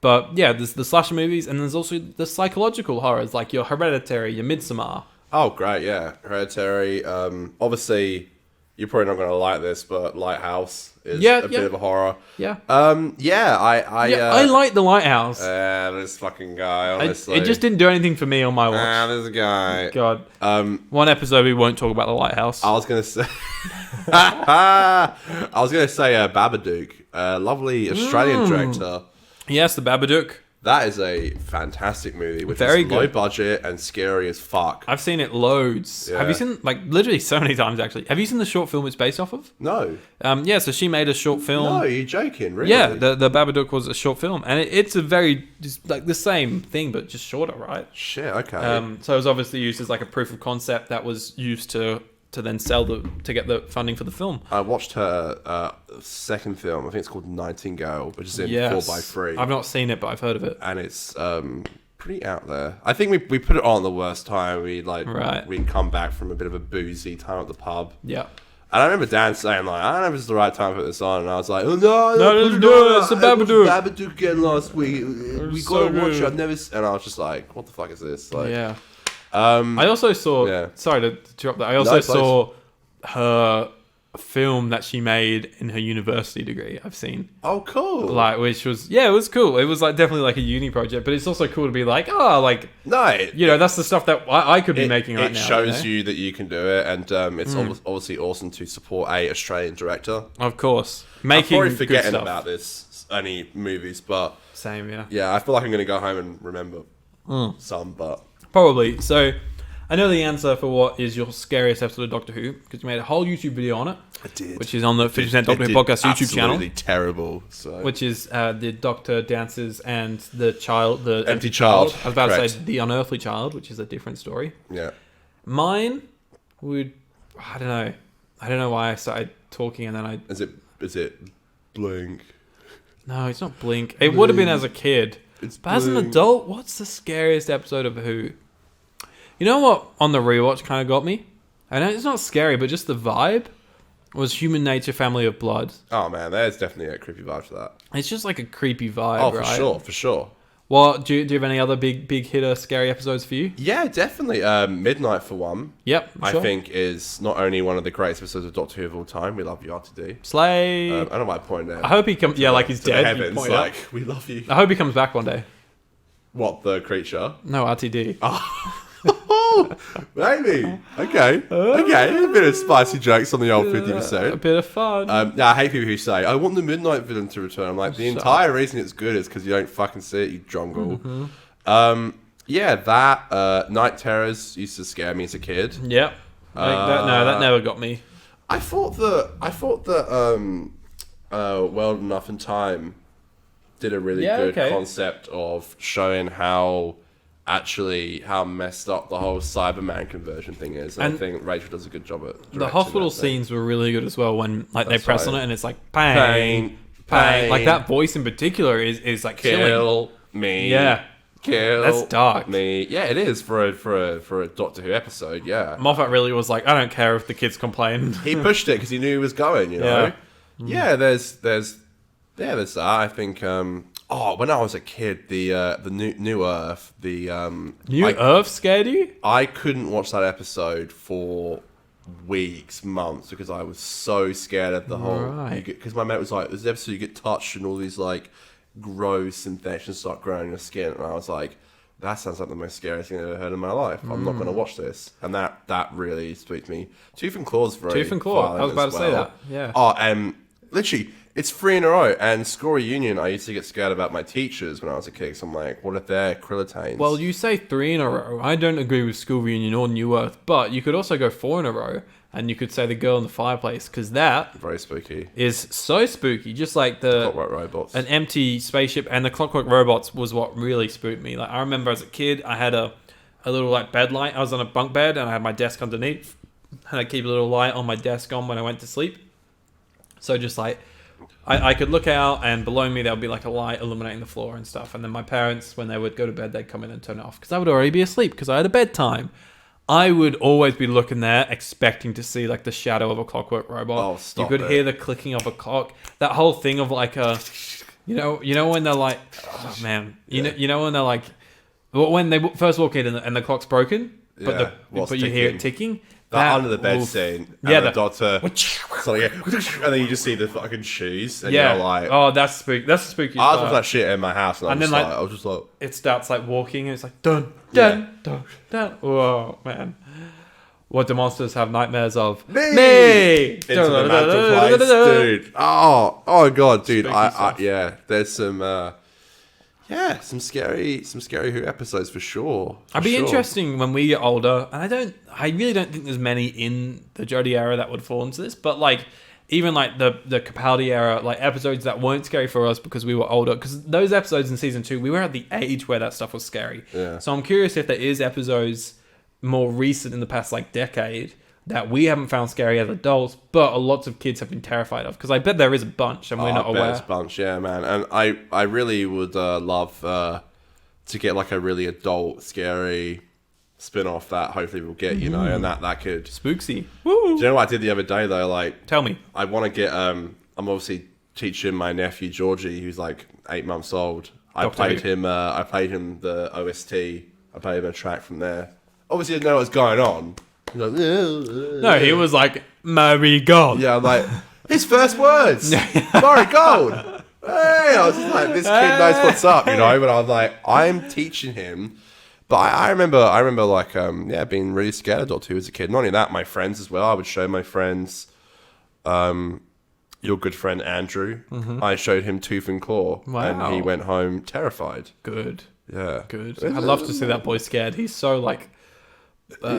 But yeah, there's the slasher movies, and there's also the psychological horrors, like your Hereditary, your Midsommar. Oh, great, yeah. Hereditary. Obviously, you're probably not going to like this, but Lighthouse is a bit of a horror. Yeah. I like The Lighthouse. This fucking guy, honestly. It just didn't do anything for me on my watch. This guy. God. One episode we won't talk about The Lighthouse. I was going to say... Babadook, a lovely Australian director. Yes, The Babadook. That is a fantastic movie, which Very is low good. budget and scary as fuck. I've seen it loads. Yeah. Have you seen, like, literally so many times, actually. Have you seen the short film it's based off of? No. Yeah, so she made a short film. No, you're joking, really? Yeah, the Babadook was a short film. And it's a very, just like the same thing, but just shorter, right? Shit, okay. So it was obviously used as like a proof of concept that was used to then sell to get the funding for the film. I watched her second film. I think it's called Nightingale, which is in 4x3. I've not seen it, but I've heard of it. And it's pretty out there. I think we put it on the worst time. We'd come back from a bit of a boozy time at the pub. Yeah. And I remember Dan saying, like, I don't know if it's the right time to put this on. And I was like, oh, no, let's do it. It's the Babadook. Babadook again last week. We so got to watch it. good. I've never... And I was just like, what the fuck is this? Like, Yeah. I also saw... Sorry to interrupt that. I also saw her film that she made in her university degree. I've seen. Oh, cool. Like, which was... Yeah, it was cool. It was like definitely like a uni project, but it's also cool to be like, No. that's the stuff that I could be making right now. It shows you that you can do it, and it's obviously awesome to support a Australian director. Of course. I'm Making probably good forgetting stuff. about this, any movies, but... Same, yeah. Yeah, I feel like I'm going to go home and remember some, but... Probably. So, I know the answer for what is your scariest episode of Doctor Who, because you made a whole YouTube video on it. I did. Which is on the 50% Doctor Who podcast YouTube channel. Absolutely terrible. So. Which is the Doctor dances and the child, the empty child. I was about Correct. to say the unearthly child, which is a different story. Yeah. Mine would, I don't know why I started talking and then I... Is it Blink? No, it's not Blink. It would have been as a kid. But as an adult, what's the scariest episode of Who? You know what on the rewatch kind of got me? I know it's not scary, but just the vibe was Human Nature Family of Blood. Oh man, there's definitely a creepy vibe to that. It's just like a creepy vibe, right? For sure. Well, do you have any other big hitter scary episodes for you? Yeah, definitely. Midnight for one. Yep, I sure. think is not only one of the greatest episodes of Doctor Who of all time. We love you, RTD. Slay. I don't know why I pointed out. I hope he comes. Yeah, like he's to the dead. heavens, Like like we love you. I hope he comes back one day. What, the creature? No, RTD. Maybe. Okay. A bit of spicy jokes on the old 50%. A bit of fun. I hate people who say, I want the Midnight Villain to return. I'm like, the entire reason it's good is because you don't fucking see it, you jongle. Mm-hmm. That Night Terrors used to scare me as a kid. Yep. That never got me. I thought that Well Enough in Time did a really good concept of showing how messed up the whole Cyberman conversion thing is. And I think Rachel does a good job at the hospital scenes were really good as well when they press on it and it's like pain. Like that voice in particular is like kill killing. Me. Yeah. Kill That's dark. Me. Yeah, it is for a Doctor Who episode. Yeah. Moffat really was like, I don't care if the kids complain. He pushed it because he knew he was going. You know. Yeah. There's that. I think. When I was a kid, the New Earth, New Earth scared you? I couldn't watch that episode for weeks, months, because I was so scared of the whole. Because my mate was like, "There's an episode you get touched and all these like gross infections start growing in your skin," and I was like, "That sounds like the most scariest thing I've ever heard in my life. I'm not going to watch this." And that really spooked me. Tooth and Claw's very Tooth and Claw. I was about to say that. Yeah. Literally, it's 3 in a row. And School Reunion, I used to get scared about my teachers when I was a kid. So I'm like, what if they're Krillitanes? Well, you say 3 in a row. I don't agree with School Reunion or New Earth, but you could also go 4 in a row. and you could say the girl in the fireplace, because that Very spooky. is so spooky. Just like the Clockwork robots. an empty spaceship, and the clockwork robots was what really spooked me. Like, I remember as a kid, I had a little like bed light. I was on a bunk bed, and I had my desk underneath, and I'd keep a little light on my desk on when I went to sleep. So just like I could look out, and below me there would be like a light illuminating the floor and stuff. And then my parents, when they would go to bed, they'd come in and turn it off because I would already be asleep because I had a bedtime. I would always be looking there, expecting to see like the shadow of a clockwork robot. Oh, stop You could hear the clicking of a clock. That whole thing of like a, you know when they're like, oh man, you know when they're like, when they first walk in and the clock's broken, but you hear it ticking. That under the bed scene, and the daughter, and then you just see the fucking shoes, and you're like, oh, that's spooky. That's spooky. I was with that shit in my house, and I was just like, it starts like walking, and it's like dun dun dun dun. Whoa, man! What do monsters have nightmares of? Me. Into the mantle place, dude. Oh god, dude. There's some scary Who episodes for sure. It'd be interesting when we get older, and I really don't think there's many in the Jodie era that would fall into this, but like even like the Capaldi era, like episodes that weren't scary for us because we were older, because those episodes in season 2, we were at the age where that stuff was scary. Yeah. So I'm curious if there is episodes more recent in the past like decade that we haven't found scary as adults, but lots of kids have been terrified of. Because I bet there is a bunch, and we're not aware. There's a bunch, yeah, man. And I really would love to get like a really adult, scary spin-off that hopefully we'll get, and that could... Spooksy. Woo! Do you know what I did the other day, though? Like, tell me. I want to get... I'm obviously teaching my nephew, Georgie, who's like 8 months old. I played him the OST. I played him a track from there. Obviously, I didn't know what was going on. No, he was like, Marigold. Yeah, I'm like, his first words, Marigold. Hey, I was just like, this kid knows what's up, But I was like, I'm teaching him. But I remember like, being really scared of Doctor Who as a kid. Not only that, my friends as well. I would show my friends, your good friend Andrew. Mm-hmm. I showed him Tooth and Claw, and he went home terrified. Good. Yeah. Good. I'd love to see that boy scared. He's so like...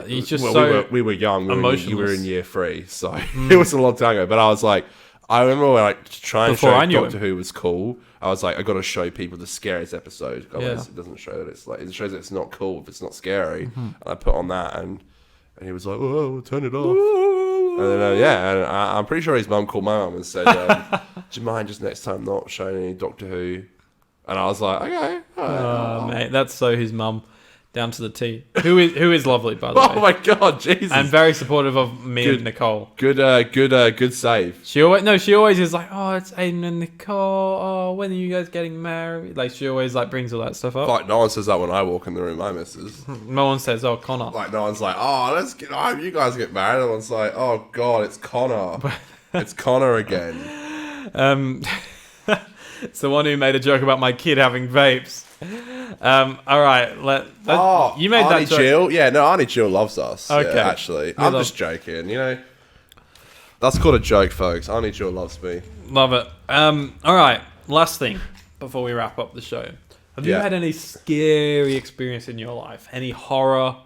he's just we were young. You were in year 3, so Mm. it was a long time ago. But I was like, I remember when I try and Before show I knew Doctor Who was cool. I was like, I got to show people the scariest episode. Otherwise, it doesn't show that it's like, it shows that it's not cool if it's not scary. Mm-hmm. And I put on that, and he was like, "Oh, we'll turn it off." And then and I'm pretty sure his mum called my mum and said, "Do you mind just next time not showing any Doctor Who?" And I was like, "Okay." Mate, that's so his mum. Down to the T. Who is lovely, by the way. Oh my god, Jesus! And very supportive of me and Nicole. Good save. She always is like, oh, it's Aiden and Nicole. Oh, when are you guys getting married? Like, she always like brings all that stuff up. Like, no one says that when I walk in the room, my missus. No one says, oh, Connor. Like, no one's like, oh, I hope you guys get married. Everyone's like, oh god, it's Connor. It's Connor again. It's the one who made a joke about my kid having vapes. All right. You made Arnie that joke. Jill? Yeah, no, Arnie Jill loves us. Okay. Yeah, actually. I'm just joking, That's called a joke, folks. Arnie Jill loves me. Love it. All right. Last thing before we wrap up the show. Have you had any scary experience in your life? Any horror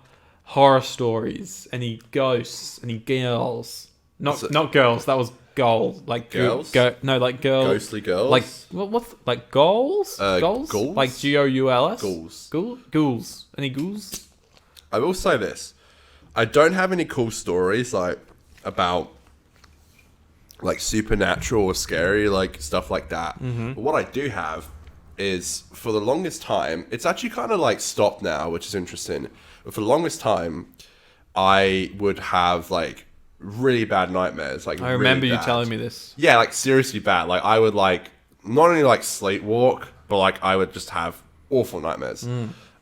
stories? Any ghosts? Any girls? Not girls. That was goals. Like girls? Like girls. Ghostly girls? Like what? Like goals? Goals? Ghouls? Like GOULS? Ghouls. Ghouls. Any ghouls? I will say this. I don't have any cool stories like about like supernatural or scary like stuff like that. Mm-hmm. But what I do have is, for the longest time, it's actually kind of like stopped now, which is interesting. But for the longest time, I would have like really bad nightmares. Like, I remember really you telling me this. Yeah, like seriously bad. Like, I would like not only like sleepwalk, but like I would just have awful nightmares.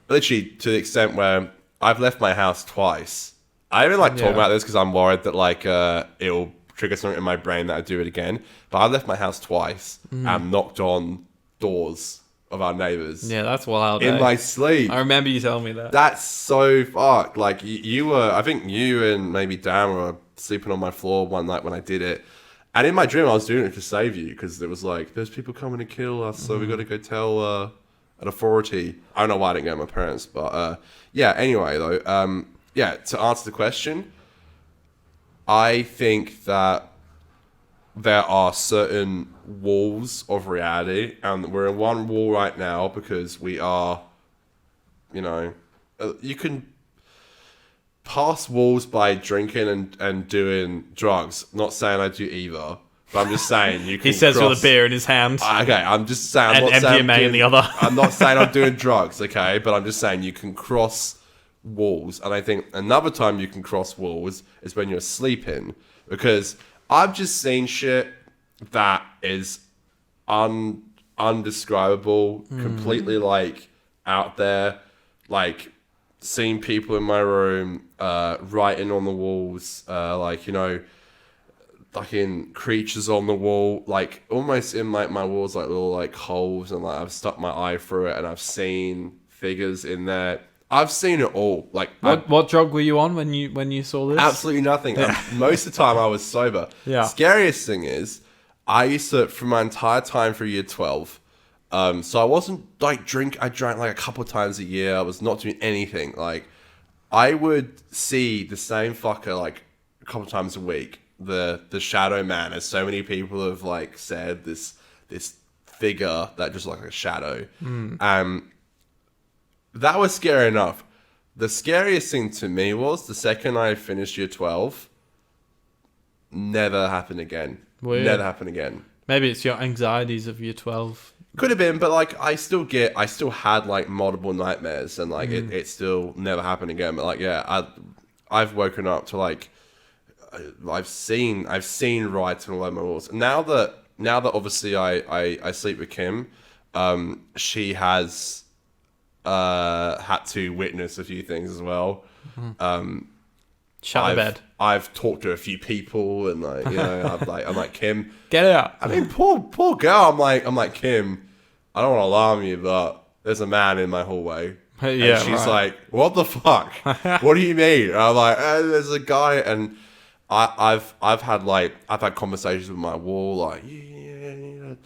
Literally to the extent where I've left my house twice. I even like talk about this because I'm worried that like it'll trigger something in my brain that I do it again. But I've left my house twice and knocked on doors of our neighbors. Yeah, that's wild. In my sleep. I remember you telling me that. That's so fucked. Like you were, I think you and maybe Dan were sleeping on my floor one night when I did it. And in my dream, I was doing it to save you because it was like, there's people coming to kill us, so we got to go tell an authority. I don't know why I didn't go to my parents, but yeah. Anyway, though, to answer the question, I think that there are certain walls of reality, and we're in one wall right now because we are, you can pass walls by drinking and doing drugs. Not saying I do either, but I'm just saying you can. He says with a beer in his hand. Okay, I'm just saying. And MDMA in the other. I'm not saying I'm doing drugs, okay, but I'm just saying you can cross walls, and I think another time you can cross walls is when you're sleeping, because I've just seen shit that is undescribable, completely like out there, like seeing people in my room writing on the walls, fucking creatures on the wall, like almost in like my walls, like little like holes, and like I've stuck my eye through it and I've seen figures in there. I've seen it all. Like what drug were you on when you saw this? Absolutely nothing. Most of the time I was sober. Yeah. Scariest thing is I used to, for my entire time through year 12, so I wasn't like I drank like a couple of times a year. I was not doing anything. Like I would see the same fucker like a couple of times a week. The shadow man, as so many people have like said, this figure that just like a shadow. That was scary enough. The scariest thing to me was the second I finished year 12, never happened again. Weird. Never happened again. Maybe it's your anxieties of year 12. Could have been, but like I still had like multiple nightmares, and like it still never happened again. But like I've woken up to like I've seen writing all over my walls. Now that obviously I sleep with Kim, she has had to witness a few things as well. Shut the bed. I've talked to a few people, and like I'm like Kim, get out. I mean, poor girl. I'm like Kim, I don't want to alarm you, but there's a man in my hallway. Yeah, and she's like, what the fuck? What do you mean? And I'm like, there's a guy, and I've had conversations with my wall, like and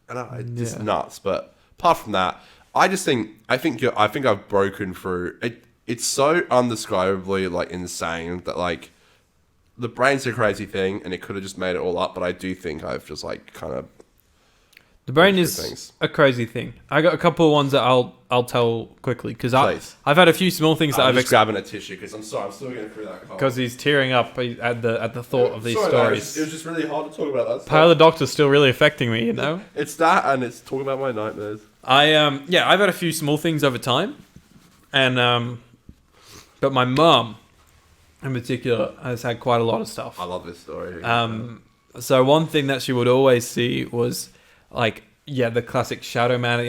it's just nuts. But apart from that, I think I've broken through it. It's so undescribably like insane that like the brain's a crazy thing, and it could have just made it all up. But I do think I've just like kind of the brain is a crazy thing. I got a couple of ones that I'll tell quickly because I've had a few small things that I'm just grabbing a tissue because I'm sorry, I'm still getting through that. Because he's tearing up at the thought of these stories. It was just really hard to talk about that. Part of the doctor's still really affecting me, you know. It's that, and it's talking about my nightmares. I've had a few small things over time, and but my mum, in particular, has had quite a lot of stuff. I love this story. So one thing that she would always see was like, the classic shadow man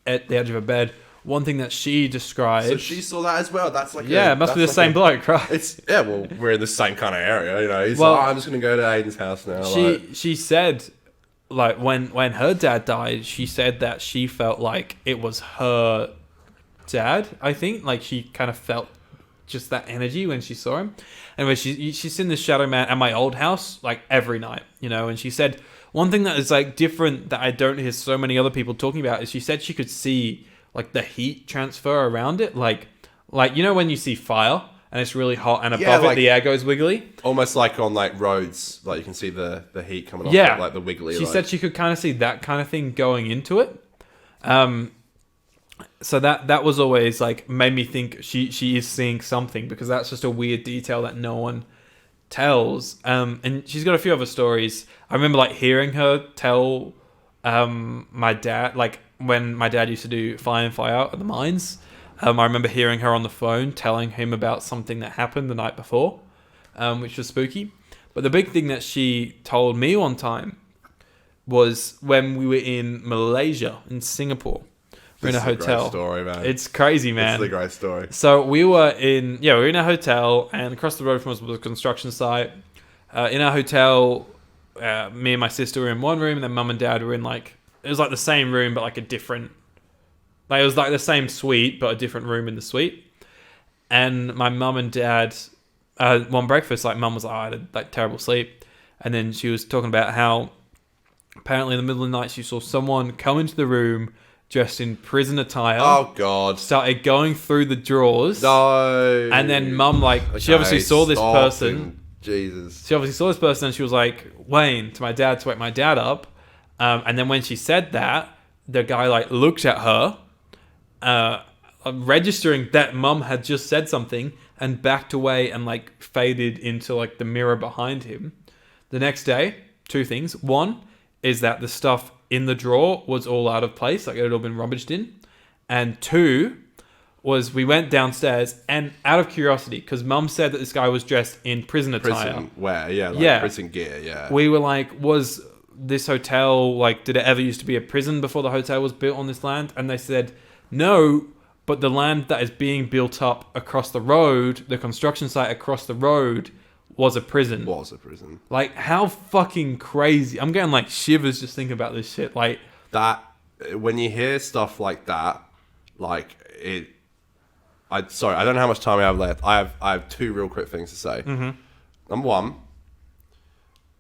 at the edge of a bed. One thing that she described. So she saw that as well. That's like it must be the same bloke, right? Well, we're in the same kind of area, you know. He's like, I'm just gonna go to Aiden's house now. She said, like when her dad died, she said that she felt like it was her dad. I think like she kind of felt just that energy when she saw him. Anyway, she's seen this shadow man at my old house like every night, you know. And she said one thing that is like different that I don't hear so many other people talking about is she said she could see like the heat transfer around it, like you know when you see fire and it's really hot and above it the air goes wiggly, almost like on like roads, like you can see the heat coming off it, like the wiggly. She said she could kind of see that kind of thing going into it. So that was always like made me think she is seeing something, because that's just a weird detail that no one tells. And she's got a few other stories. I remember like hearing her tell my dad, like when my dad used to do fly in fly out at the mines. I remember hearing her on the phone telling him about something that happened the night before, which was spooky. But the big thing that she told me one time was when we were in Malaysia, in Singapore. We're in a hotel. Great story, man. It's crazy, man. It's a great story. So we were in a hotel, and across the road from us was a construction site. In our hotel, me and my sister were in one room, and then mum and dad were in like, it was like the same room, but like a different, like it was like the same suite, but a different room in the suite. And my mum and dad, one breakfast, like mum was like, I had like terrible sleep. And then she was talking about how apparently in the middle of the night, she saw someone come into the room dressed in prison attire. Oh, God. Started going through the drawers. No. And then mum, like, she obviously saw this person Jesus. She obviously saw this person and she was like, Wayne, to my dad, to wake my dad up. And then when she said that, the guy like looked at her, registering that mum had just said something, and backed away and like faded into like the mirror behind him. The next day, two things. One is that the stuff in the drawer was all out of place, like it had all been rummaged in. And two was we went downstairs, and out of curiosity, because mum said that this guy was dressed in prison attire. Prison wear, yeah, like prison gear, yeah. We were like, was this hotel, like, did it ever used to be a prison before the hotel was built on this land? And they said, no, but the land that is being built up across the road, the construction site across the road, was a prison. Like, how fucking crazy. I'm getting, like, shivers just thinking about this shit. Like, that, when you hear stuff like that, like, I don't know how much time I have left. I have two real quick things to say. Mm-hmm. Number one,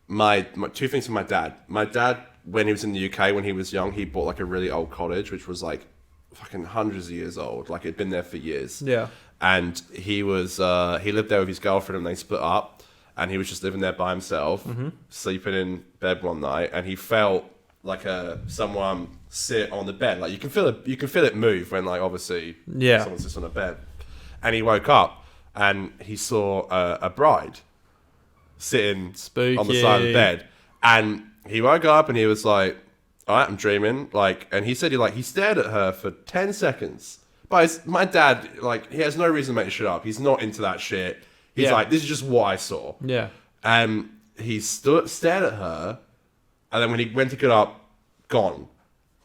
my two things from my dad. My dad, when he was in the UK, when he was young, he bought like a really old cottage, which was like fucking hundreds of years old. Like it'd been there for years. Yeah. And he was he lived there with his girlfriend, and they split up. And he was just living there by himself, sleeping in bed one night, and he felt like someone sit on the bed. Like you can feel it move when like obviously someone sits on a bed. And he woke up and he saw a bride sitting Spooky. on the side of the bed. And he woke up and he was like, all right, I'm dreaming. Like, and he said he stared at her for 10 seconds. But my dad, like, he has no reason to make shit up. He's not into that shit. He's like, this is just what I saw. Yeah. And he stared at her. And then when he went to get up, gone.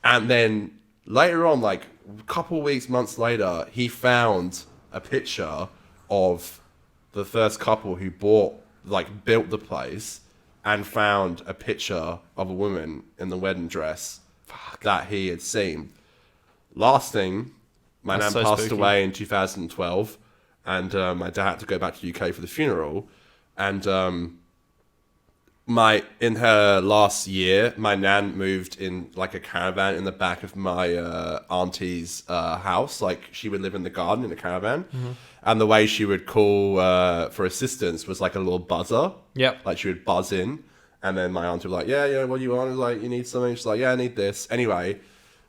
And then later on, like a couple of weeks, months later, he found a picture of the first couple who built the place, and found a picture of a woman in the wedding dress that he had seen. Last thing, my nan passed away in 2012, and my dad had to go back to the UK for the funeral. And in her last year, my nan moved in like a caravan in the back of my auntie's house. Like she would live in the garden in a caravan. And the way she would call for assistance was like a little buzzer. Yep. Like she would buzz in, and then my aunt would be like, yeah, what do you want? Was like, you need something? She's like, yeah, I need this. Anyway,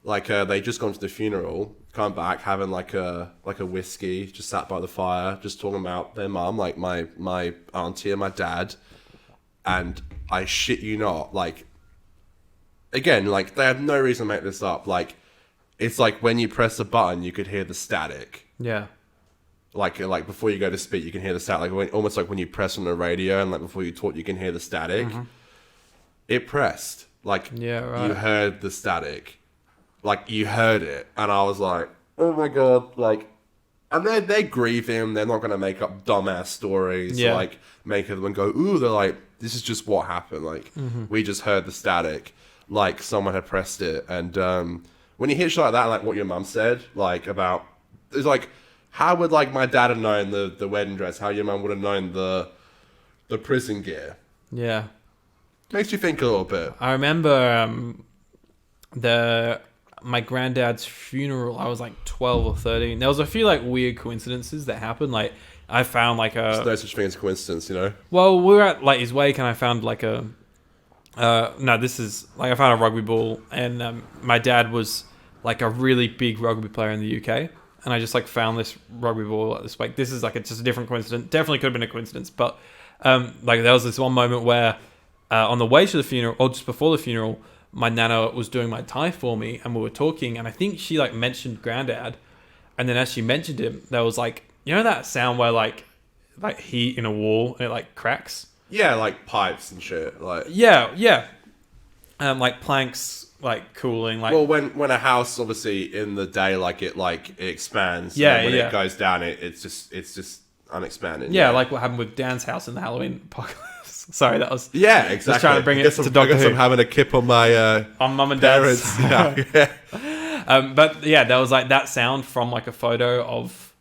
like they just gone to the funeral, come back having like a whiskey, just sat by the fire, just talking about their mum, like my auntie and my dad. And I shit you not, like, again, like they had no reason to make this up. Like, it's like when you press a button, you could hear the static. Yeah. Like before you go to speak, you can hear the static. Like almost like when you press on the radio, and like before you talk, you can hear the static. It pressed. Like you heard the static. Like you heard it, and I was like, oh my god! Like, and they're grieving. They're not gonna make up dumbass stories. Yeah. Like make everyone go, ooh. They're like, this is just what happened. Like we just heard the static. Like someone had pressed it, and when you hear shit like that, like what your mum said, like about, it's like, how would like my dad have known the wedding dress? How your mum would have known the prison gear? Yeah. Makes you think a little bit. I remember my granddad's funeral. I was like 12 or 13. There was a few like weird coincidences that happened. Like I found like There's no such thing as coincidence, you know. Well, we were at like his wake, and I found like I found a rugby ball, and my dad was like a really big rugby player in the UK. And I just like found this rugby ball at this wake. This is like just a different coincidence. Definitely could have been a coincidence, but like there was this one moment where on the way to the funeral, or just before the funeral, my nana was doing my tie for me, and we were talking, and I think she like mentioned Granddad, and then as she mentioned him, there was like, you know that sound where like heat in a wall and it like cracks. Yeah, like pipes and shit. Like like planks. Like cooling, like, well, when a house obviously in the day it expands, yeah, when it goes down, it's just unexpanded. Yeah, like what happened with Dan's house in the Halloween apocalypse. Sorry, that was exactly. Just trying to bring it to Doctor Who. I'm having a kip on my on mum and dad's. Yeah. But yeah, there was like that sound from like a photo of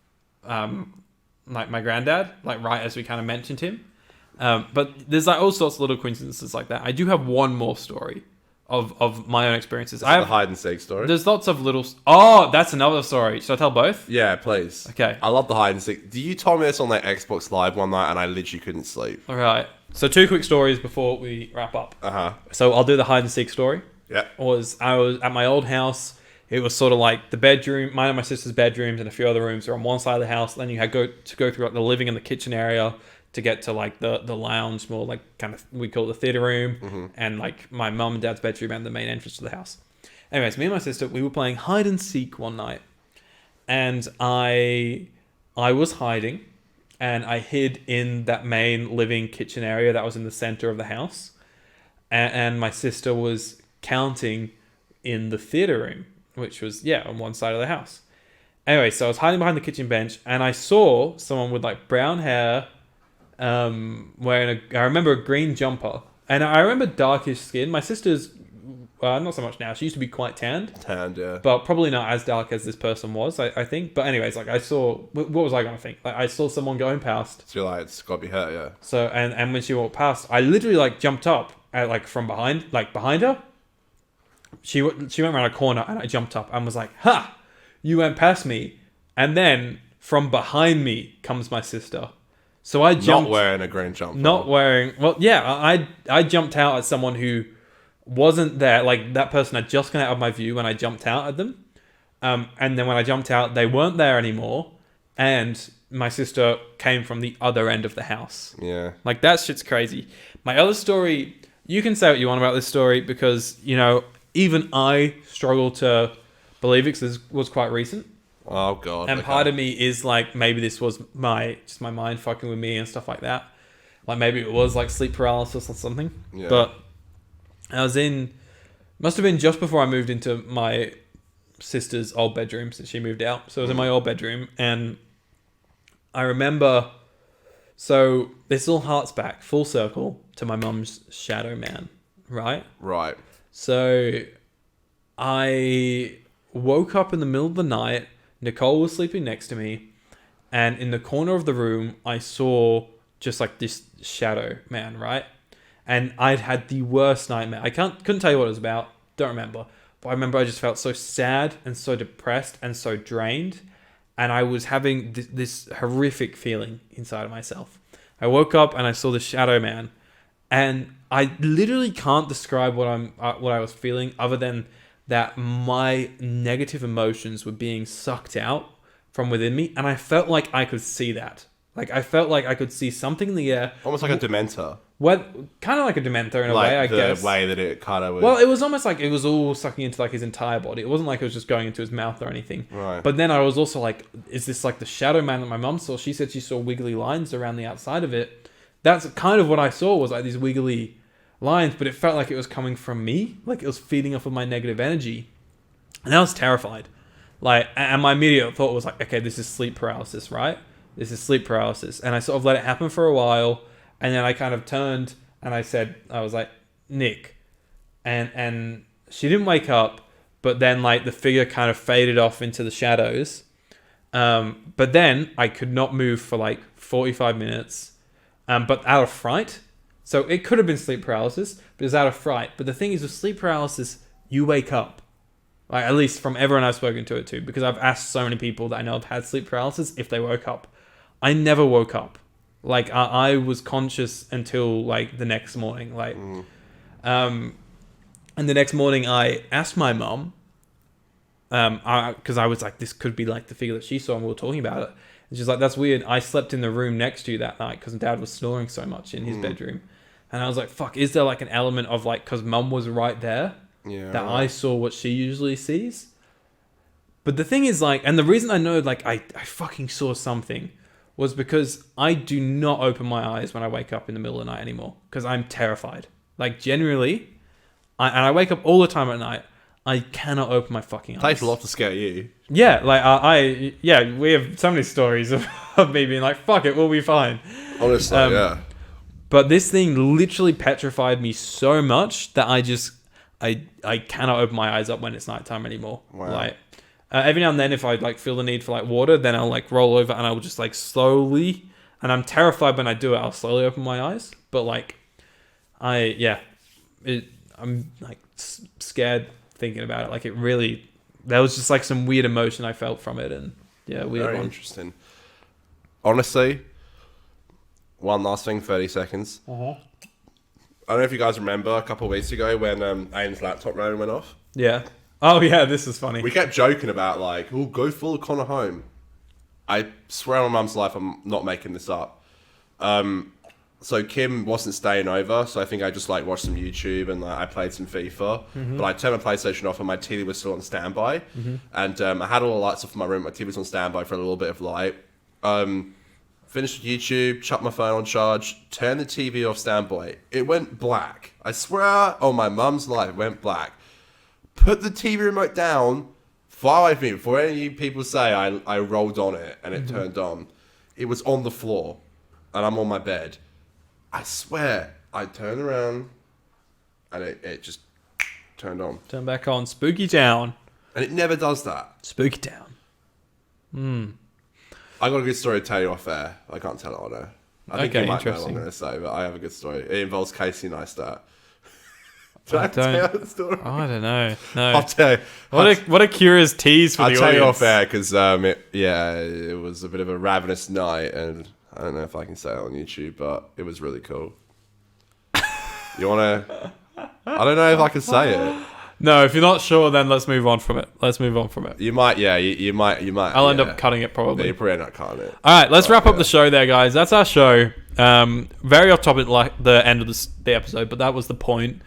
like my granddad, like right as we kind of mentioned him. But there's like all sorts of little coincidences like that. I do have one more story of my own experiences. I have the hide and seek story. There's lots of little. Oh, that's another story. Should I tell both? Yeah, please. Okay. I love the hide and seek. You told me this on that Xbox Live one night, and I literally couldn't sleep. All right. So 2 quick stories before we wrap up. So I'll do the hide and seek story. Yeah. I was at my old house. It was sort of like the bedroom, mine and my sister's bedrooms, and a few other rooms are on one side of the house. Then you had to go through like the living and the kitchen area to get to like the lounge, more like kind of, we call it the theater room, and like my mum and dad's bedroom and the main entrance to the house. Anyways, me and my sister, we were playing hide and seek one night, and I was hiding, and I hid in that main living kitchen area that was in the center of the house, and my sister was counting in the theater room, which was on one side of the house. Anyway, so I was hiding behind the kitchen bench, and I saw someone with like brown hair, wearing I remember a green jumper, and I remember darkish skin. My sister's not so much now. She used to be quite tanned, yeah, but probably not as dark as this person was, I think. But anyways, like I saw, what was I gonna think? Like I saw someone going past. So you're like, it's got to be her, yeah. So and when she walked past, I literally like jumped up like from behind her. She went around a corner, and I jumped up and was like, "Ha! You went past me." And then from behind me comes my sister. So I jumped. Not wearing a green jumper. Not wearing. Well, yeah, I jumped out at someone who wasn't there. Like that person had just gone out of my view when I jumped out at them. And then when I jumped out, they weren't there anymore. And my sister came from the other end of the house. Yeah. Like that shit's crazy. My other story, you can say what you want about this story because, even I struggle to believe it because this was quite recent. Oh god! And part of me is like, maybe this was my mind fucking with me and stuff like that. Like maybe it was like sleep paralysis or something. Yeah. But I was must have been just before I moved into my sister's old bedroom since she moved out. So I was in my old bedroom, and I remember. So this all harks back full circle to my mum's shadow man, right? Right. So I woke up in the middle of the night. Nicole was sleeping next to me, and in the corner of the room, I saw just like this shadow man, right? And I'd had the worst nightmare. I couldn't tell you what it was about. Don't remember. But I remember I just felt so sad and so depressed and so drained. And I was having this horrific feeling inside of myself. I woke up and I saw the shadow man. And I literally can't describe what I was feeling other than that my negative emotions were being sucked out from within me. And I felt like I could see that. Like, I felt like I could see something in the air. Almost like a Dementor. Well, kind of like a Dementor in a way, I guess. The way that it kind of was. Well, it was almost like it was all sucking into like his entire body. It wasn't like it was just going into his mouth or anything. Right. But then I was also like, is this like the shadow man that my mum saw? She said she saw wiggly lines around the outside of it. That's kind of what I saw, was like these wiggly lines, but it felt like it was coming from me. Like it was feeding off of my negative energy. And I was terrified. Like, and my immediate thought was like, okay, this is sleep paralysis, right? This is sleep paralysis. And I sort of let it happen for a while. And then I kind of turned and I was like, Nick. And she didn't wake up, but then like the figure kind of faded off into the shadows. But then I could not move for like 45 minutes, but out of fright. So it could have been sleep paralysis, but it was out of fright. But the thing is, with sleep paralysis, you wake up. Like, at least from everyone I've spoken to it to, because I've asked so many people that I know have had sleep paralysis if they woke up. I never woke up. Like, I was conscious until like the next morning. Like, and the next morning I asked my mom, because I was like, this could be like the figure that she saw, and we were talking about it. And she's like, that's weird. I slept in the room next to you that night because Dad was snoring so much in his bedroom. And I was like, fuck, is there like an element of like, because Mum was right there, that I saw what she usually sees? But the thing is like, and the reason I know like I fucking saw something was because I do not open my eyes when I wake up in the middle of the night anymore, because I'm terrified. Like generally, and I wake up all the time at night, I cannot open my fucking eyes. It takes a lot to scare you. Yeah, like we have so many stories of me being like, fuck it, we'll be fine. Honestly, yeah. But this thing literally petrified me so much that I cannot open my eyes up when it's nighttime anymore. Wow. Like every now and then, if I like feel the need for like water, then I'll like roll over and I will just like slowly. And I'm terrified when I do it. I'll slowly open my eyes, but like I'm like scared thinking about it. Like it really, there was just like some weird emotion I felt from it, and yeah, weird Very one. interesting. Honestly, one last thing, 30 seconds. Uh-huh. I don't know if you guys remember a couple of weeks ago when Aiden's laptop running went off. Yeah. Oh yeah, this is funny. We kept joking about like, oh, go follow Connor home. I swear on my mum's life, I'm not making this up. So Kim wasn't staying over, so I think I just like watched some YouTube and like I played some FIFA. But I turned my PlayStation off and my TV was still on standby. And I had all the lights off in my room. My TV was on standby for a little bit of light. Finished YouTube, chucked my phone on charge, turned the TV off standby. It went black. I swear on my mum's life, it went black. Put the TV remote down far away from me. Before any of you people say I rolled on it and it turned on. It was on the floor and I'm on my bed. I swear, I turned around and it just turned on. Turn back on. Spooky Town. And it never does that. Spooky Town. I got a good story to tell you off air. I can't tell it on air. I think you might know what I'm going to say, but I have a good story. It involves Casey Neistat. I tell you the story? I don't know. No. I'll tell you. What a curious tease for the audience. I'll tell you off air because it was a bit of a ravenous night, and I don't know if I can say it on YouTube, but it was really cool. You want to... I don't know if I can say it. No, if you're not sure, then let's move on from it. You might, yeah, you might. I'll end up cutting it probably. Yeah, you probably end up cutting it. All right, let's wrap up the show there, guys. That's our show. Very off topic, like the end of the episode, but that was the point.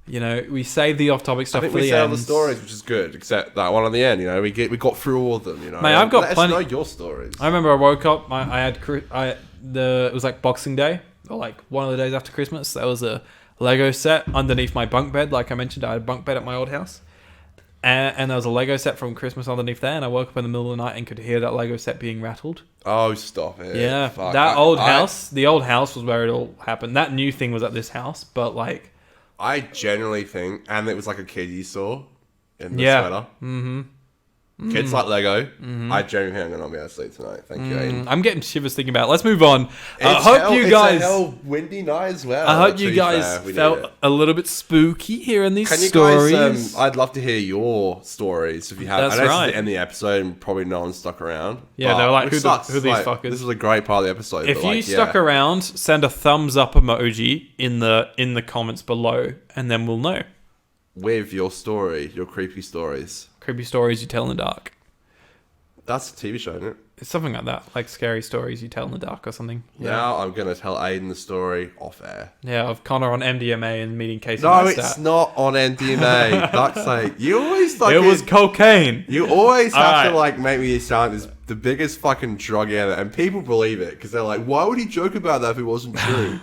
You know, we save the off topic stuff for the end. I think we say all the stories, which is good, except that one at the end. You know, we got through all of them. You know, mate, I've got plenty. Let us know your stories. I remember I woke up. It was like Boxing Day, or like one of the days after Christmas. There was a Lego set underneath my bunk bed. Like I mentioned, I had a bunk bed at my old house. And there was a Lego set from Christmas underneath there. And I woke up in the middle of the night and could hear that Lego set being rattled. Oh, stop it. Yeah. Fuck. The old house was where it all happened. That new thing was at this house. But like... I genuinely think... And it was like a kid you saw in the sweater. Mm-hmm. Kids like Lego. I genuinely think I'm going to be able to sleep tonight. Thank you, Aiden. I'm getting shivers thinking about it. Let's move on. It's a hell windy night as well. I hope you guys felt a little bit spooky hearing these stories. You guys, I'd love to hear your stories if you have. That's I know right. This is the end of the episode and probably no one stuck around. Yeah, they're like, who these fuckers? This was a great part of the episode. If you stuck around, send a thumbs up emoji in the comments below, and then we'll know. With your story, your creepy stories. Creepy stories you tell in the dark. That's a TV show, isn't it? It's something like that, like scary stories you tell in the dark or something. Yeah. Now I'm going to tell Aiden the story off air. Yeah, of Connor on MDMA and meeting Casey No, Neistat. it's not on MDMA. Fuck's sake. You always like it was cocaine. You always have to like make me sound as the biggest fucking drug ever, and people believe it because they're like, "Why would he joke about that if it wasn't true?"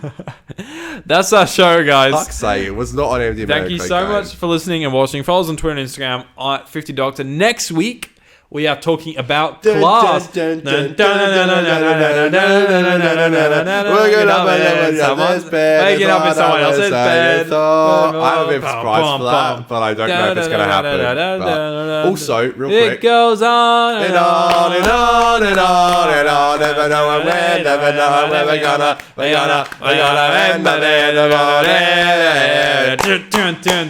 That's our show, guys. Fuck's sake, it was not on MDMA. Thank you so much for listening and watching. Follow us on Twitter and Instagram at 50Doctor. Next week, we are talking about class. We're gonna make it up in someone else's bed. I'm a bit surprised for that, but I don't know if it's gonna happen. But also, real quick, it goes on and on and on and on and on. Never know when, never know when we're gonna end by the end of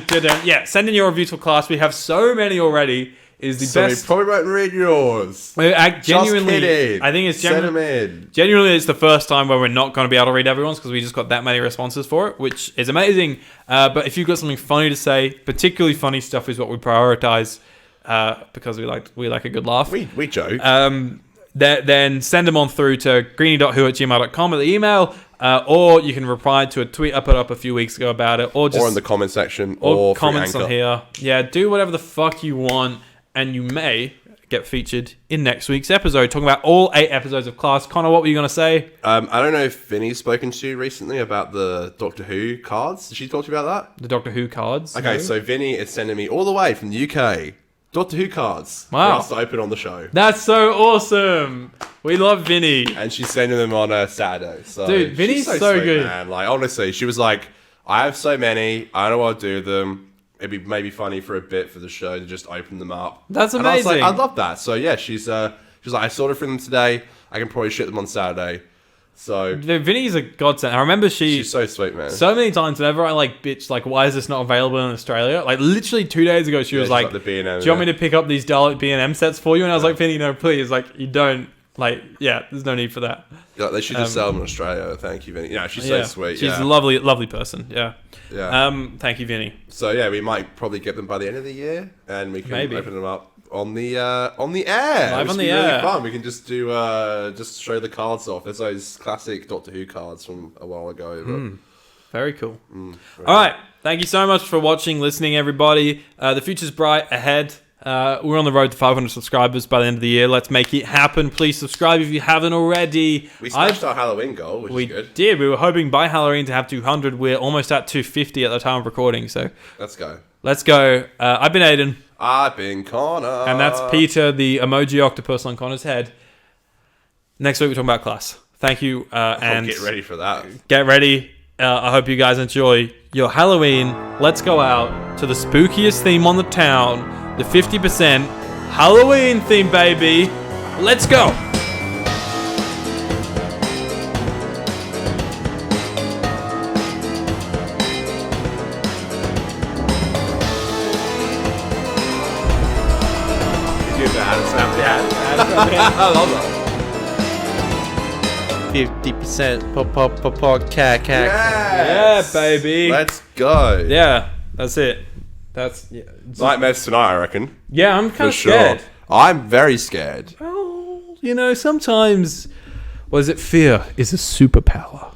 the day. Yeah, send in your reviews for class. We have so many already. Is the best. We probably won't read yours. Genuinely, just kidding. I think it's send them in. Genuinely, it's the first time where we're not going to be able to read everyone's because we just got that many responses for it, which is amazing. But if you've got something funny to say, particularly funny stuff is what we prioritize because we like a good laugh. We joke. Then send them on through to greenie.who@gmail.com at the email. Or you can reply to a tweet I put up a few weeks ago about it, or in the comment section, or comments on here. Yeah, do whatever the fuck you want. And you may get featured in next week's episode, talking about all 8 episodes of Class. Connor, what were you going to say? I don't know if Vinny's spoken to you recently about the Doctor Who cards. Did she talk to you about that? The Doctor Who cards? Okay, so Vinny is sending me all the way from the UK Doctor Who cards for us to open on the show. That's so awesome. We love Vinny. And she's sending them on a Saturday. So dude, Vinny's so sweet, good. Man. Like, honestly, she was like, I have so many. I don't know what to do with them. It'd be maybe funny for a bit for the show to just open them up. That's amazing. And I was like, I'd love that. So yeah, she's like, I sorted for them today. I can probably ship them on Saturday. So Vinny's a godsend. I remember she's so sweet, man. So many times whenever I like bitch, like, why is this not available in Australia? Like literally 2 days ago, she was like, the B&M, do you want me to pick up these Dalek B&M sets for you? And I was like, Vinny, no, please. Like, you don't. Like, yeah, there's no need for that. Yeah, they should just sell them in Australia. Thank you, Vinny. Yeah, she's so sweet. She's a lovely, lovely person. Yeah. Yeah. Thank you, Vinny. So yeah, we might probably get them by the end of the year, and we can open them up on the air. Live on the air. Really fun. We can just do just show the cards off. There's those classic Doctor Who cards from a while ago. But... Very cool. All right. Thank you so much for watching, listening, everybody. The future's bright ahead. We're on the road to 500 subscribers by the end of the year. Let's make it happen. Please subscribe if you haven't already. We smashed our Halloween goal, which is good. We did. We were hoping by Halloween to have 200. We're almost at 250 at the time of recording. So let's go. Let's go. I've been Aiden. I've been Connor. And that's Peter, the emoji octopus on Connor's head. Next week we're talking about class. Thank you. And get ready for that. Get ready. I hope you guys enjoy your Halloween. Let's go out to the spookiest theme on the town. The 50% Halloween theme, baby. Let's go. Did you snap the ad? I love that. 50% pop, cat. Yes. Yeah, baby. Let's go. Yeah, that's it. That's Nightmares tonight, I reckon. Yeah, I'm kind of scared. Sure. I'm very scared. Well, sometimes, fear is a superpower.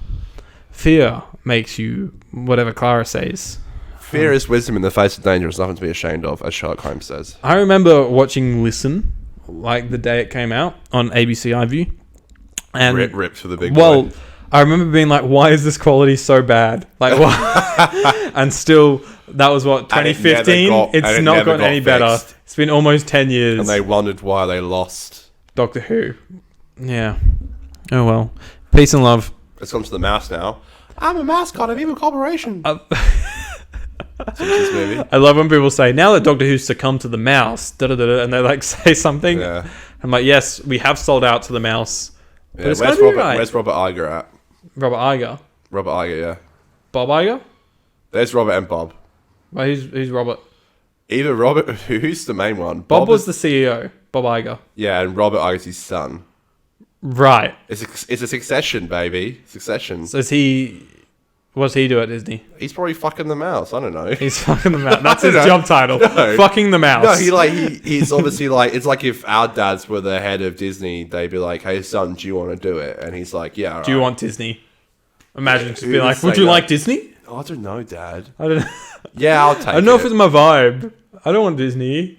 Fear makes you whatever Clara says. Fear is wisdom in the face of danger. It's nothing to be ashamed of, as Sherlock Holmes says. I remember watching Listen, like the day it came out on ABC iView. And rip for the big boy. I remember being like, why is this quality so bad? Like, why? And still, that was what, 2015? It's not gotten any better. It's been almost 10 years. And they wondered why they lost Doctor Who. Yeah. Oh, well. Peace and love. Let's come to the mouse now. I'm a mascot of Evil Corporation. I love when people say, now that Doctor Who's succumbed to the mouse, and they like say something. Yeah. I'm like, yes, we have sold out to the mouse. Yeah, where's Robert Iger at? Robert Iger. Robert Iger, yeah. Bob Iger? There's Robert and Bob. Well, who's Robert? Either Robert, who's the main one? Bob was the CEO. Bob Iger. Yeah, and Robert Iger's his son. Right. It's a succession, baby. Succession. So what's he do at Disney? He's probably fucking the mouse. I don't know. He's fucking the mouse. That's his job title. No. Fucking the mouse. No, he's obviously like, it's like if our dads were the head of Disney, they'd be like, hey son, do you want to do it? And he's like, yeah. Do you want Disney? Imagine just being like, would you like Disney? Oh, I don't know, Dad. I don't know. Yeah, I'll take it. I don't know if it's my vibe. I don't want Disney.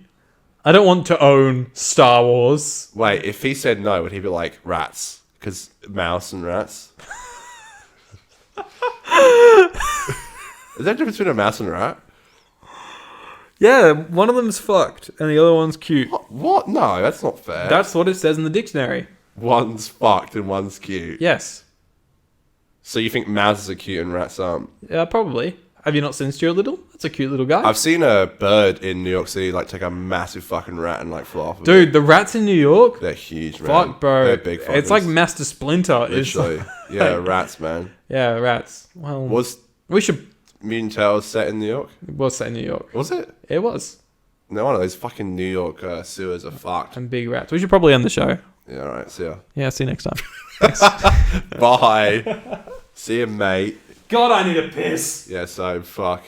I don't want to own Star Wars. Wait, if he said no, would he be like rats? Because mouse and rats. Is there a difference between a mouse and a rat? Yeah, one of them's fucked and the other one's cute. What? No, that's not fair. That's what it says in the dictionary. One's fucked and one's cute. Yes. So you think mouses are cute and rats aren't? Yeah, probably. Have you not seen Stuart Little? That's a cute little guy. I've seen a bird in New York City like take a massive fucking rat and like fly off of Dude, the rats in New York? They're huge, man. Fuck, bro. They're big fuckers. It's like Master Splinter. Literally. Yeah, rats, man. Yeah, rats. Well, we should... Mutant Tales set in New York? It was set in New York. Was it? It was. No, one of those fucking New York sewers are fucked. And big rats. We should probably end the show. Yeah, alright, see ya. Yeah, see you next time. Bye. See you, mate. God, I need a piss. Yeah, so, fuck.